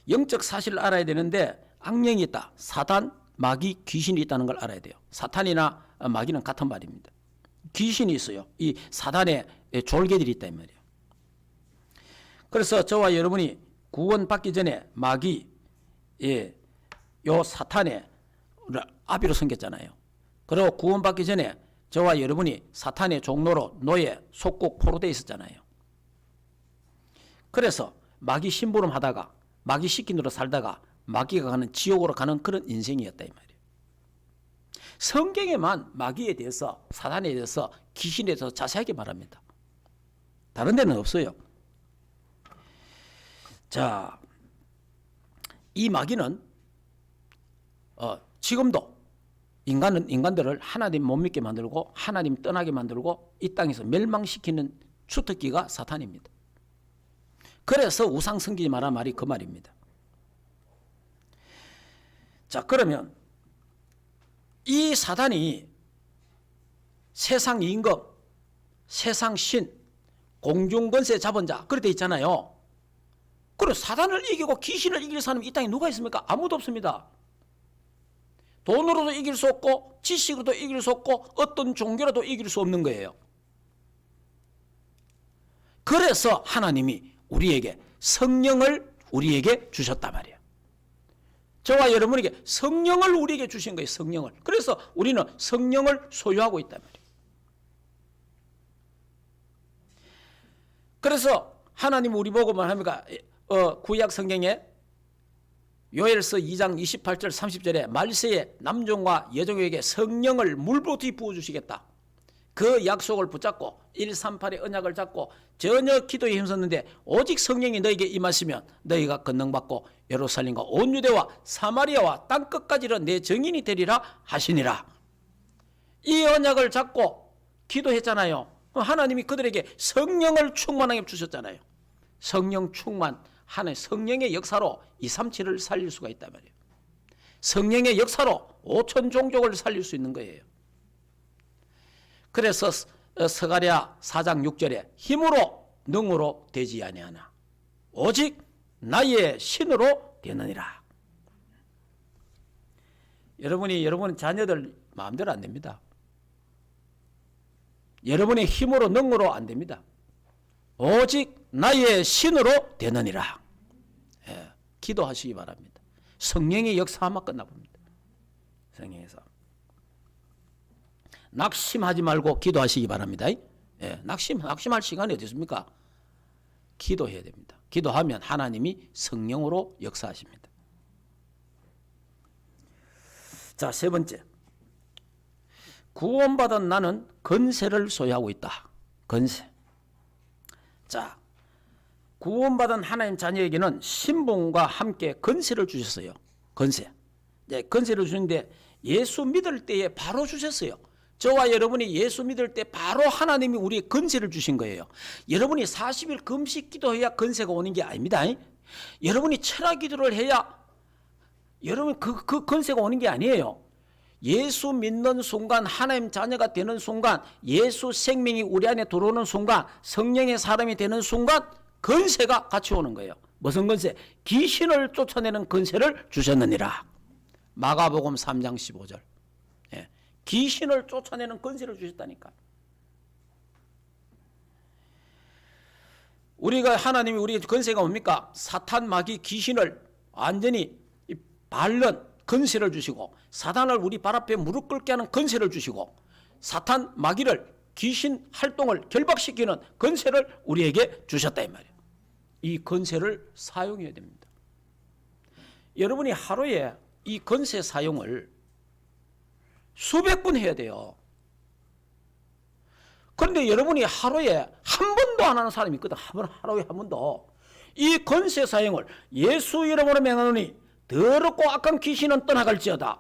S1: 영적 사실을 알아야 되는데 악령이 있다. 사단, 마귀, 귀신이 있다는 걸 알아야 돼요. 사탄이나 마귀는 같은 말입니다. 귀신이 있어요. 이 사단의 졸개들이 있다 이 말이에요. 그래서 저와 여러분이 구원받기 전에 마귀, 요 사탄의 아비로 생겼잖아요. 그리고 구원받기 전에 저와 여러분이 사탄의 종로로 노예, 속국, 포로되어 있었잖아요. 그래서 마귀 심부름 하다가 마귀 시킨으로 살다가 마귀가 가는 지옥으로 가는 그런 인생이었다 이 말이에요. 성경에만 마귀에 대해서 사탄에 대해서 귀신에 대해서 자세하게 말합니다. 다른 데는 없어요. 자, 이 마귀는 지금도 인간들을 하나님 못 믿게 만들고 하나님 떠나게 만들고 이 땅에서 멸망시키는 주특기가 사탄입니다. 그래서 우상 섬기지 마라 말이 그 말입니다. 자, 그러면 이 사단이 세상 임금, 세상 신, 공중권세 잡은 자 그렇게 있잖아요. 그리고 사단을 이기고 귀신을 이길 사람이 이 땅에 누가 있습니까? 아무도 없습니다. 돈으로도 이길 수 없고 지식으로도 이길 수 없고 어떤 종교로도 이길 수 없는 거예요. 그래서 하나님이 우리에게 성령을 우리에게 주셨단 말이에요. 저와 여러분에게 성령을 우리에게 주신 거예요. 성령을. 그래서 우리는 성령을 소유하고 있단 말이에요. 그래서 하나님 우리 보고 말합니까? 구약 성경에 요엘서 2장 28절 30절에 말세에 남종과 여종에게 성령을 물부터 부어주시겠다. 그 약속을 붙잡고 138의 언약을 잡고 전혀 기도에 힘썼는데 오직 성령이 너에게 임하시면 너희가 권능받고 예루살렘과 온 유대와 사마리아와 땅끝까지는 내 증인이 되리라 하시니라. 이 언약을 잡고 기도했잖아요. 하나님이 그들에게 성령을 충만하게 주셨잖아요. 성령 충만, 하나님 성령의 역사로 237을 살릴 수가 있단 말이에요. 성령의 역사로 5천 종족을 살릴 수 있는 거예요. 그래서 스가랴 4장 6절에 힘으로 능으로 되지 아니하나 오직 나의 신으로 되느니라. 여러분 자녀들 마음대로 안 됩니다. 여러분의 힘으로 능으로 안 됩니다. 오직 나의 신으로 되느니라. 예, 기도하시기 바랍니다. 성령의 역사만 끝나봅니다. 성령에서 낙심하지 말고 기도하시기 바랍니다. 예, 낙심할 시간이 어디 있습니까? 기도해야 됩니다. 기도하면 하나님이 성령으로 역사하십니다. 자, 세 번째. 구원받은 나는 권세를 소유하고 있다. 권세. 자, 구원받은 하나님 자녀에게는 신분과 함께 권세를 주셨어요. 권세. 네, 권세를 주는데 예수 믿을 때에 바로 주셨어요. 저와 여러분이 예수 믿을 때 바로 하나님이 우리의 권세를 주신 거예요. 여러분이 40일 금식 기도해야 권세가 오는 게 아닙니다. 여러분이 철학 기도를 해야 여러분 그 권세가 오는 게 아니에요. 예수 믿는 순간, 하나님 자녀가 되는 순간, 예수 생명이 우리 안에 들어오는 순간, 성령의 사람이 되는 순간 권세가 같이 오는 거예요. 무슨 권세? 귀신을 쫓아내는 권세를 주셨느니라. 마가복음 3장 15절. 예. 귀신을 쫓아내는 권세를 주셨다니까. 우리가 하나님이 우리에게 권세가 뭡니까? 사탄 마귀 귀신을 완전히 밟는 권세를 주시고 사탄을 우리 발 앞에 무릎 꿇게 하는 권세를 주시고 사탄 마귀를 귀신 활동을 결박시키는 권세를 우리에게 주셨다 이 말이에요. 이 권세를 사용해야 됩니다. 여러분이 하루에 이 권세 사용을 수백 번 해야 돼요. 그런데 여러분이 하루에 한 번도 안 하는 사람이 있거든. 하루에 한 번도. 이 권세 사용을 예수 이름으로 명하노니 더럽고 악한 귀신은 떠나갈지어다.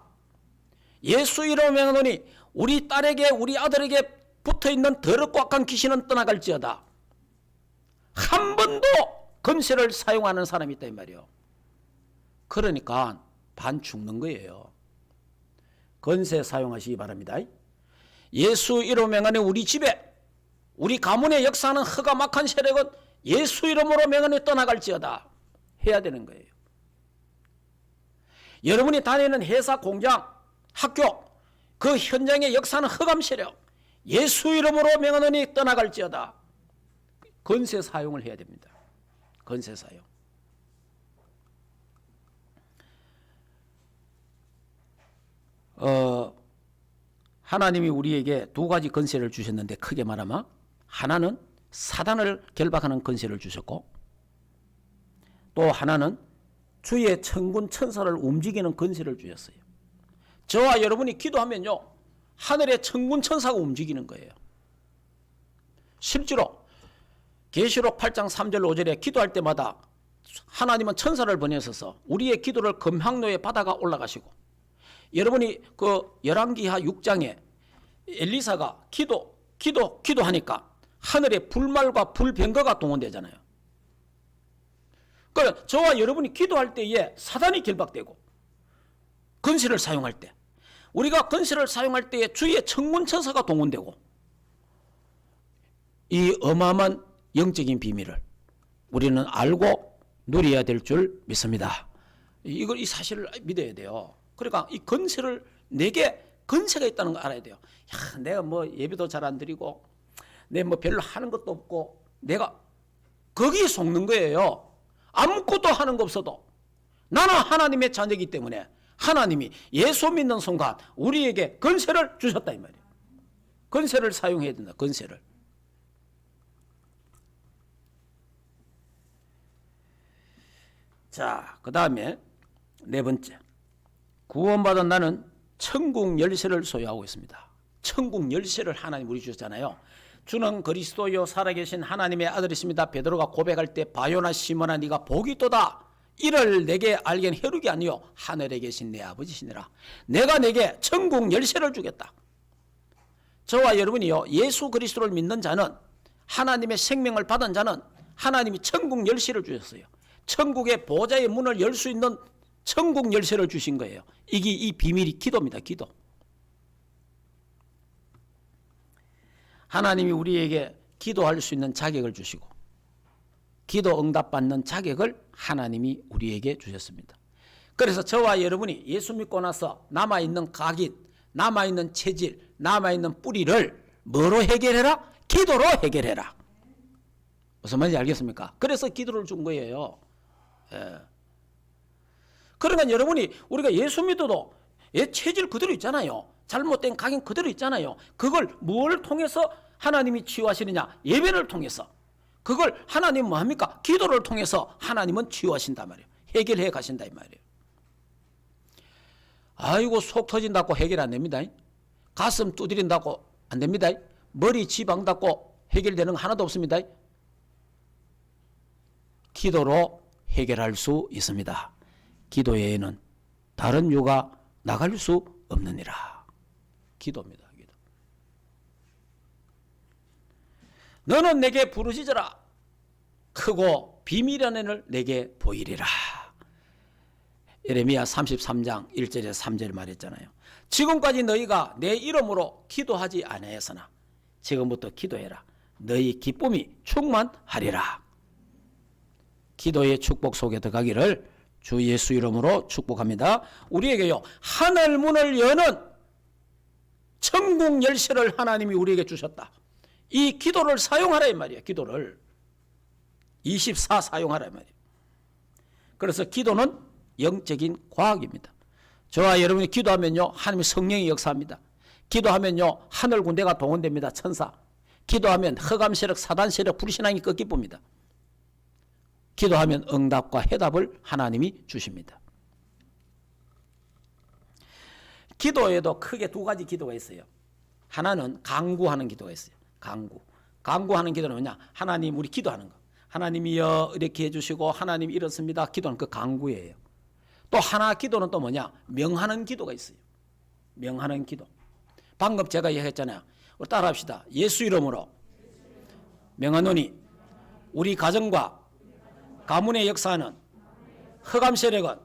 S1: 예수 이름으로 명하노니 우리 딸에게 우리 아들에게 붙어있는 더럽고 악한 귀신은 떠나갈지어다. 한 번도 권세를 사용하는 사람이 있다 이 말이에요. 그러니까 반 죽는 거예요. 권세 사용하시기 바랍니다. 예수 이름으로 명하노니 우리 집에 우리 가문의 역사하는 흑암악한 세력은 예수 이름으로 명하노니 떠나갈지어다. 해야 되는 거예요. 여러분이 다니는 회사, 공장, 학교 그 현장의 역사는 흑암 세력 예수 이름으로 명하노니 떠나갈지어다. 권세 사용을 해야 됩니다. 권세 사용. 하나님이 우리에게 두 가지 권세를 주셨는데 크게 말하면 하나는 사단을 결박하는 권세를 주셨고 또 하나는 주의 천군 천사를 움직이는 권세를 주셨어요. 저와 여러분이 기도하면요 하늘의 천군 천사가 움직이는 거예요. 실제로 계시록 8장 3절 5절에 기도할 때마다 하나님은 천사를 보내셔서 우리의 기도를 금학로의 바다가 올라가시고 여러분이 그 열왕기하 6장에 엘리사가 기도하니까 하늘에 불말과 불병거가 동원되잖아요. 그러니까 저와 여러분이 기도할 때에 사단이 결박되고 권세를 사용할 때 우리가 권세를 사용할 때에 주의 천군천사가 동원되고 이 어마어마한 영적인 비밀을 우리는 알고 누려야 될 줄 믿습니다. 이 사실을 믿어야 돼요. 그러니까 이 권세를 내게 권세가 있다는 거 알아야 돼요. 야, 내가 뭐 예배도 잘 안 드리고 내 뭐 별로 하는 것도 없고 내가 거기에 속는 거예요. 아무것도 하는 거 없어도 나는 하나님의 자녀이기 때문에 하나님이 예수 믿는 순간 우리에게 권세를 주셨다 이 말이에요. 권세를 사용해야 된다. 권세를. 자, 그 다음에 네 번째, 구원받은 나는 천국 열쇠를 소유하고 있습니다. 천국 열쇠를 하나님 우리 주셨잖아요. 주는 그리스도요 살아계신 하나님의 아들이십니다. 베드로가 고백할 때 바요나 시몬아 네가 복이 있도다. 이를 내게 알겐 혈육이 아니요 하늘에 계신 내 아버지시니라. 내가 내게 천국 열쇠를 주겠다. 저와 여러분이요 예수 그리스도를 믿는 자는, 하나님의 생명을 받은 자는 하나님이 천국 열쇠를 주셨어요. 천국의 보좌의 문을 열 수 있는 천국 열쇠를 주신 거예요. 이게 이 비밀이 기도입니다. 기도. 하나님이 우리에게 기도할 수 있는 자격을 주시고 기도 응답받는 자격을 하나님이 우리에게 주셨습니다. 그래서 저와 여러분이 예수 믿고 나서 남아있는 각인, 남아있는 체질, 남아있는 뿌리를 뭐로 해결해라? 기도로 해결해라. 무슨 말인지 알겠습니까? 그래서 기도를 준 거예요. 예. 그러니까 여러분이 우리가 예수 믿어도 체질 그대로 있잖아요. 잘못된 각인 그대로 있잖아요. 그걸 뭘 통해서 하나님이 치유하시느냐? 예배를 통해서. 그걸 하나님 뭐 합니까? 기도를 통해서 하나님은 치유하신단 말이에요. 해결해 가신다 이 말이에요. 아이고 속 터진다고 해결 안 됩니다. 가슴 두드린다고 안 됩니다. 머리 지방 닿고 해결되는 거 하나도 없습니다. 기도로 해결할 수 있습니다. 기도 외에는 다른 유가 나갈 수 없느니라. 기도입니다. 기도. 너는 내게 부르짖으라. 크고 비밀한 은을 내게 보이리라. 예레미야 33장 1절에 3절 말했잖아요. 지금까지 너희가 내 이름으로 기도하지 아니하였으나 지금부터 기도해라. 너희 기쁨이 충만하리라. 기도의 축복 속에 들어가기를 주 예수 이름으로 축복합니다. 우리에게요 하늘 문을 여는 천국 열쇠를 하나님이 우리에게 주셨다. 이 기도를 사용하라 이 말이에요. 기도를 24 사용하라 이 말이에요. 그래서 기도는 영적인 과학입니다. 저와 여러분이 기도하면요 하나님의 성령이 역사합니다. 기도하면요 하늘 군대가 동원됩니다. 천사. 기도하면 흑암 세력, 사단 세력, 불신앙이 꺾이봅니다. 기도하면 응답과 해답을 하나님이 주십니다. 기도에도 크게 두 가지 기도가 있어요. 하나는 강구하는 기도가 있어요. 강구하는 기도는 뭐냐? 하나님 우리 기도하는 거. 하나님이여 이렇게 해주시고 하나님 이렇습니다. 기도는 그 강구예요. 또 하나 기도는 또 뭐냐? 명하는 기도가 있어요. 명하는 기도. 방금 제가 얘기했잖아요. 우리 따라합시다. 예수 이름으로 명하노니 우리 가정과 가문의 역사는 흑암 세력은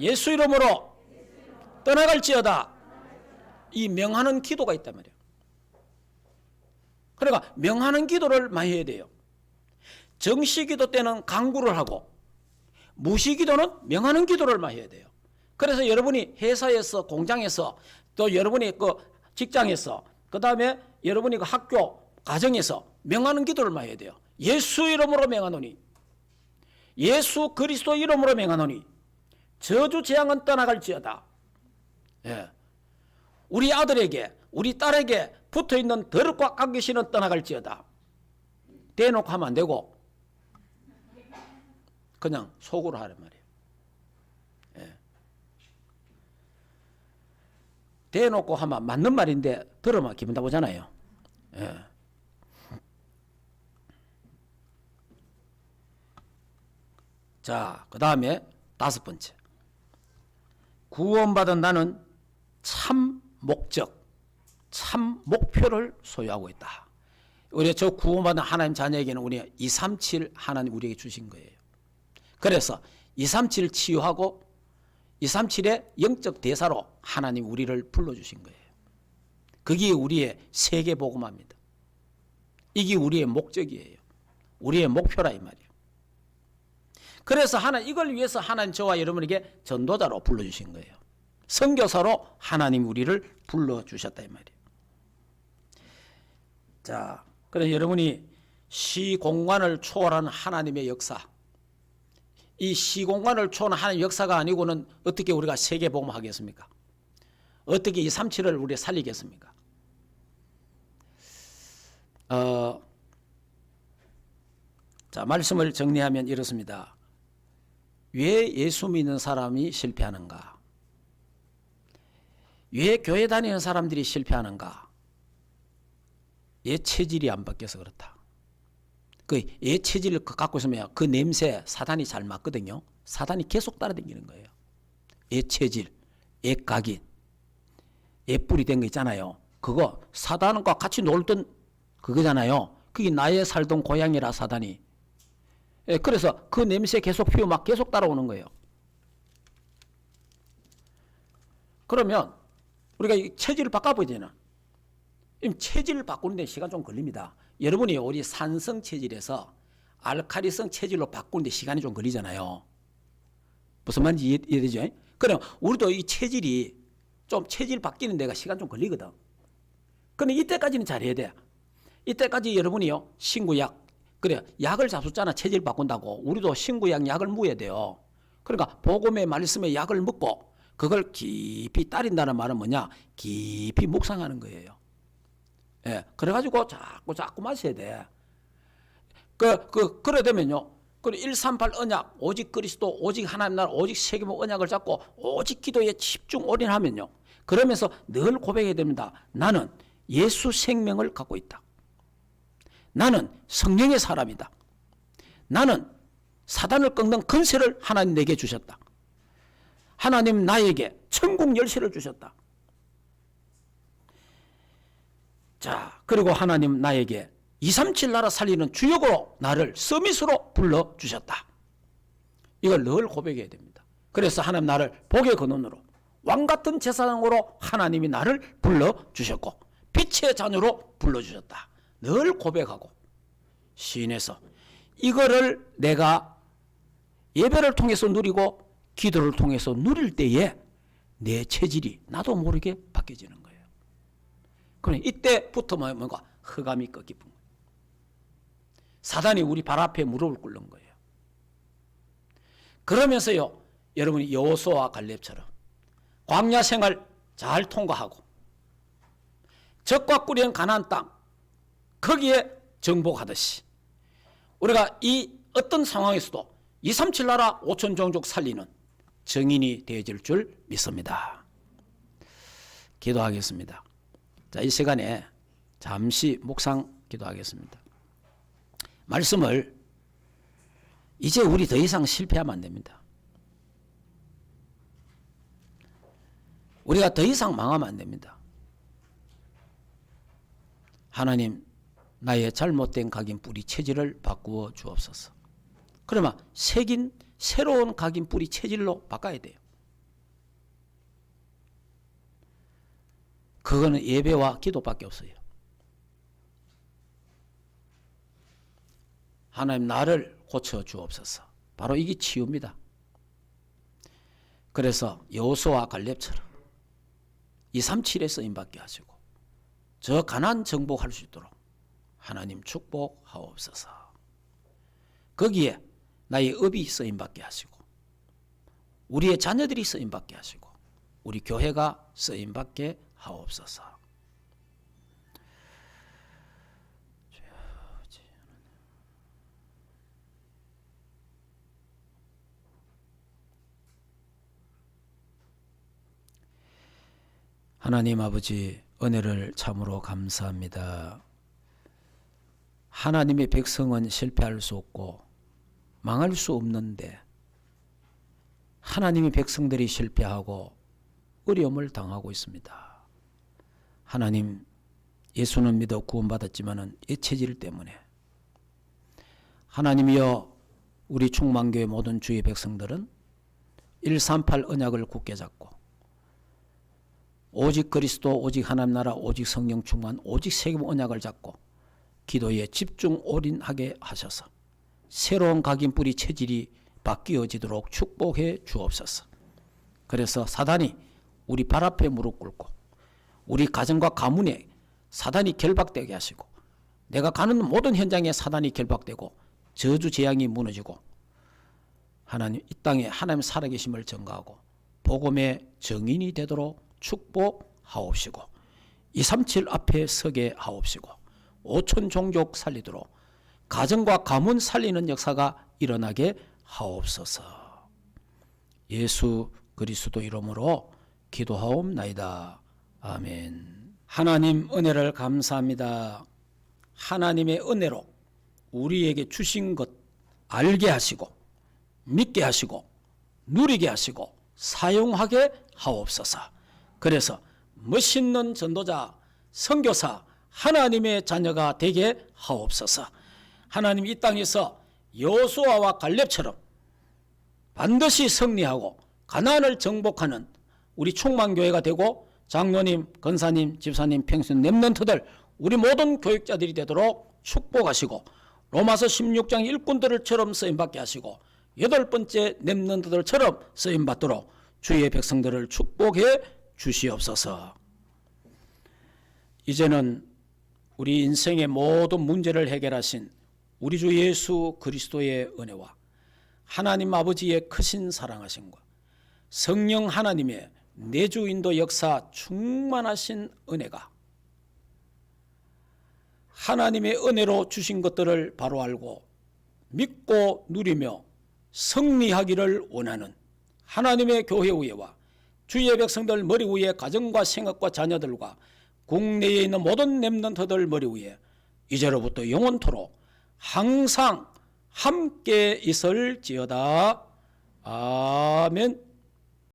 S1: 예수 이름으로 떠나갈지어다. 이 명하는 기도가 있단 말이에요. 그러니까 명하는 기도를 많이 해야 돼요. 정시기도 때는 강구를 하고 무시기도는 명하는 기도를 많이 해야 돼요. 그래서 여러분이 회사에서 공장에서 또 여러분이 그 직장에서 그 다음에 여러분이 그 학교 가정에서 명하는 기도를 많이 해야 돼요. 예수 이름으로 명하노니 예수 그리스도 이름으로 명하노니 저주 재앙은 떠나갈지어다. 예. 우리 아들에게 우리 딸에게 붙어있는 더럽고 악귀신은 떠나갈지어다. 대놓고 하면 안 되고 그냥 속으로 하란 말이에요. 예. 대놓고 하면 맞는 말인데 들으면 기분 나쁘잖아요. 예. 자, 그 다음에 다섯 번째. 구원받은 나는 참 목적, 참 목표를 소유하고 있다. 우리 저 구원받은 하나님 자녀에게는 우리 237 하나님 우리에게 주신 거예요. 그래서 237 치유하고 237의 영적 대사로 하나님 우리를 불러주신 거예요. 그게 우리의 세계 복음화입니다. 이게 우리의 목적이에요. 우리의 목표라 이 말이에요. 그래서 이걸 위해서 하나님 저와 여러분에게 전도자로 불러주신 거예요. 선교사로 하나님 우리를 불러주셨다 이 말이에요. 자, 그래서 여러분이 시공간을 초월한 하나님의 역사, 이 시공간을 초월한 하나님의 역사가 아니고는 어떻게 우리가 세계복음하겠습니까? 어떻게 237을 우리가 살리겠습니까? 자, 말씀을 정리하면 이렇습니다. 왜 예수 믿는 사람이 실패하는가? 왜 교회 다니는 사람들이 실패하는가? 얘 체질이 안 바뀌어서 그렇다. 얘 체질을 갖고 있으면 그 냄새 사단이 잘 맞거든요. 사단이 계속 따라다니는 거예요. 얘 체질, 얘 각인, 얘 뿌리 된 거 있잖아요. 그거 사단과 같이 놀던 그거잖아요. 그게 나의 살던 고향이라 사단이. 예, 그래서 그 냄새 계속 피우 막 계속 따라오는 거예요. 그러면 우리가 이 체질을 바꿔봐야 되나? 체질을 바꾸는 데 시간 좀 걸립니다. 여러분이 우리 산성 체질에서 알칼리성 체질로 바꾸는 데 시간이 좀 걸리잖아요. 무슨 말인지 이해되죠? 그럼 우리도 이 체질이 좀 체질 바뀌는 데가 시간 좀 걸리거든. 근데 이때까지는 잘해야 돼. 이때까지 여러분이요, 신구약, 그래, 약을 잡숫잖아. 체질 바꾼다고. 우리도 신구약 약을 무어야 돼요. 그러니까 복음의 말씀에 약을 먹고 그걸 깊이 따른다는 말은 뭐냐? 깊이 묵상하는 거예요. 예, 그래가지고 자꾸 마셔야 돼. 그래 되면요. 138 언약, 오직 그리스도, 오직 하나님 나라, 오직 세계복 언약을 잡고 오직 기도에 집중 올인하면요. 그러면서 늘 고백해야 됩니다. 나는 예수 생명을 갖고 있다. 나는 성령의 사람이다. 나는 사단을 꺾는 권세를 하나님 내게 주셨다. 하나님 나에게 천국 열쇠를 주셨다. 자, 그리고 하나님 나에게 237 나라 살리는 주역으로 나를 서밋으로 불러주셨다. 이걸 늘 고백해야 됩니다. 그래서 하나님 나를 복의 근원으로 왕같은 제사장으로 하나님이 나를 불러주셨고 빛의 자녀로 불러주셨다. 늘 고백하고 시인해서 이거를 내가 예배를 통해서 누리고 기도를 통해서 누릴 때에 내 체질이 나도 모르게 바뀌어지는 거예요. 그럼 이때부터 뭔가 흑암이 꺾이는 거예요. 사단이 우리 발 앞에 무릎을 꿇는 거예요. 그러면서요, 여러분이 여호수아와 갈렙처럼 광야 생활 잘 통과하고 적과 꿀이는 가나안 땅 거기에 정복하듯이 우리가 이 어떤 상황에서도 237 나라 5천 종족 살리는 정인이 되어질 줄 믿습니다. 기도하겠습니다. 자, 이 시간에 잠시 묵상 기도하겠습니다. 말씀을 이제 우리 더 이상 실패하면 안 됩니다. 우리가 더 이상 망하면 안 됩니다. 하나님, 나의 잘못된 각인 뿌리 체질을 바꾸어 주옵소서. 그러면 새로운 각인 뿌리 체질로 바꿔야 돼요. 그거는 예배와 기도밖에 없어요. 하나님 나를 고쳐 주옵소서. 바로 이게 치유입니다. 그래서 여호수아와 갈렙처럼 237에 쓰임받게 하시고 저 가나안 정복할 수 있도록 하나님 축복하옵소서. 거기에 나의 업이 쓰임받게 하시고 우리의 자녀들이 쓰임받게 하시고 우리 교회가 쓰임받게 하옵소서. 하나님 아버지, 은혜를 참으로 감사합니다. 하나님의 백성은 실패할 수 없고 망할 수 없는데 하나님의 백성들이 실패하고 어려움을 당하고 있습니다. 하나님, 예수는 믿어 구원받았지만은 이 체질 때문에 하나님이여, 우리 충만교회 모든 주의 백성들은 138 언약을 굳게 잡고 오직 그리스도, 오직 하나님 나라, 오직 성령 충만, 오직 세계복 언약을 잡고 기도에 집중 올인하게 하셔서 새로운 각인 뿌리 체질이 바뀌어지도록 축복해 주옵소서. 그래서 사단이 우리 발 앞에 무릎 꿇고 우리 가정과 가문에 사단이 결박되게 하시고 내가 가는 모든 현장에 사단이 결박되고 저주 재앙이 무너지고 하나님 이 땅에 하나님 살아계심을 증거하고 복음의 증인이 되도록 축복하옵시고 237 앞에 서게 하옵시고 5천 종족 살리도록 가정과 가문 살리는 역사가 일어나게 하옵소서. 예수 그리스도 이름으로 기도하옵나이다. 아멘. 하나님 은혜를 감사합니다. 하나님의 은혜로 우리에게 주신 것 알게 하시고 믿게 하시고 누리게 하시고 사용하게 하옵소서. 그래서 멋있는 전도자, 선교사, 하나님의 자녀가 되게 하옵소서. 하나님 이 땅에서 여호수아와 갈렙처럼 반드시 승리하고 가나안을 정복하는 우리 충만교회가 되고 장로님, 권사님, 집사님, 평신 렘넌트들 우리 모든 교육자들이 되도록 축복하시고 로마서 16장 일꾼들처럼 쓰임받게 하시고 8번째 렘넌트들처럼 쓰임받도록 주의 백성들을 축복해 주시옵소서. 이제는 우리 인생의 모든 문제를 해결하신 우리 주 예수 그리스도의 은혜와 하나님 아버지의 크신 사랑하심과 성령 하나님의 내주인도 역사 충만하신 은혜가 하나님의 은혜로 주신 것들을 바로 알고 믿고 누리며 승리하기를 원하는 하나님의 교회 위에와 주의 백성들 머리 위에 가정과 생각과 자녀들과 국내에 있는 모든 렘넌트들 머리 위에 이제로부터 영원토록 항상 함께 있을지어다. 아멘.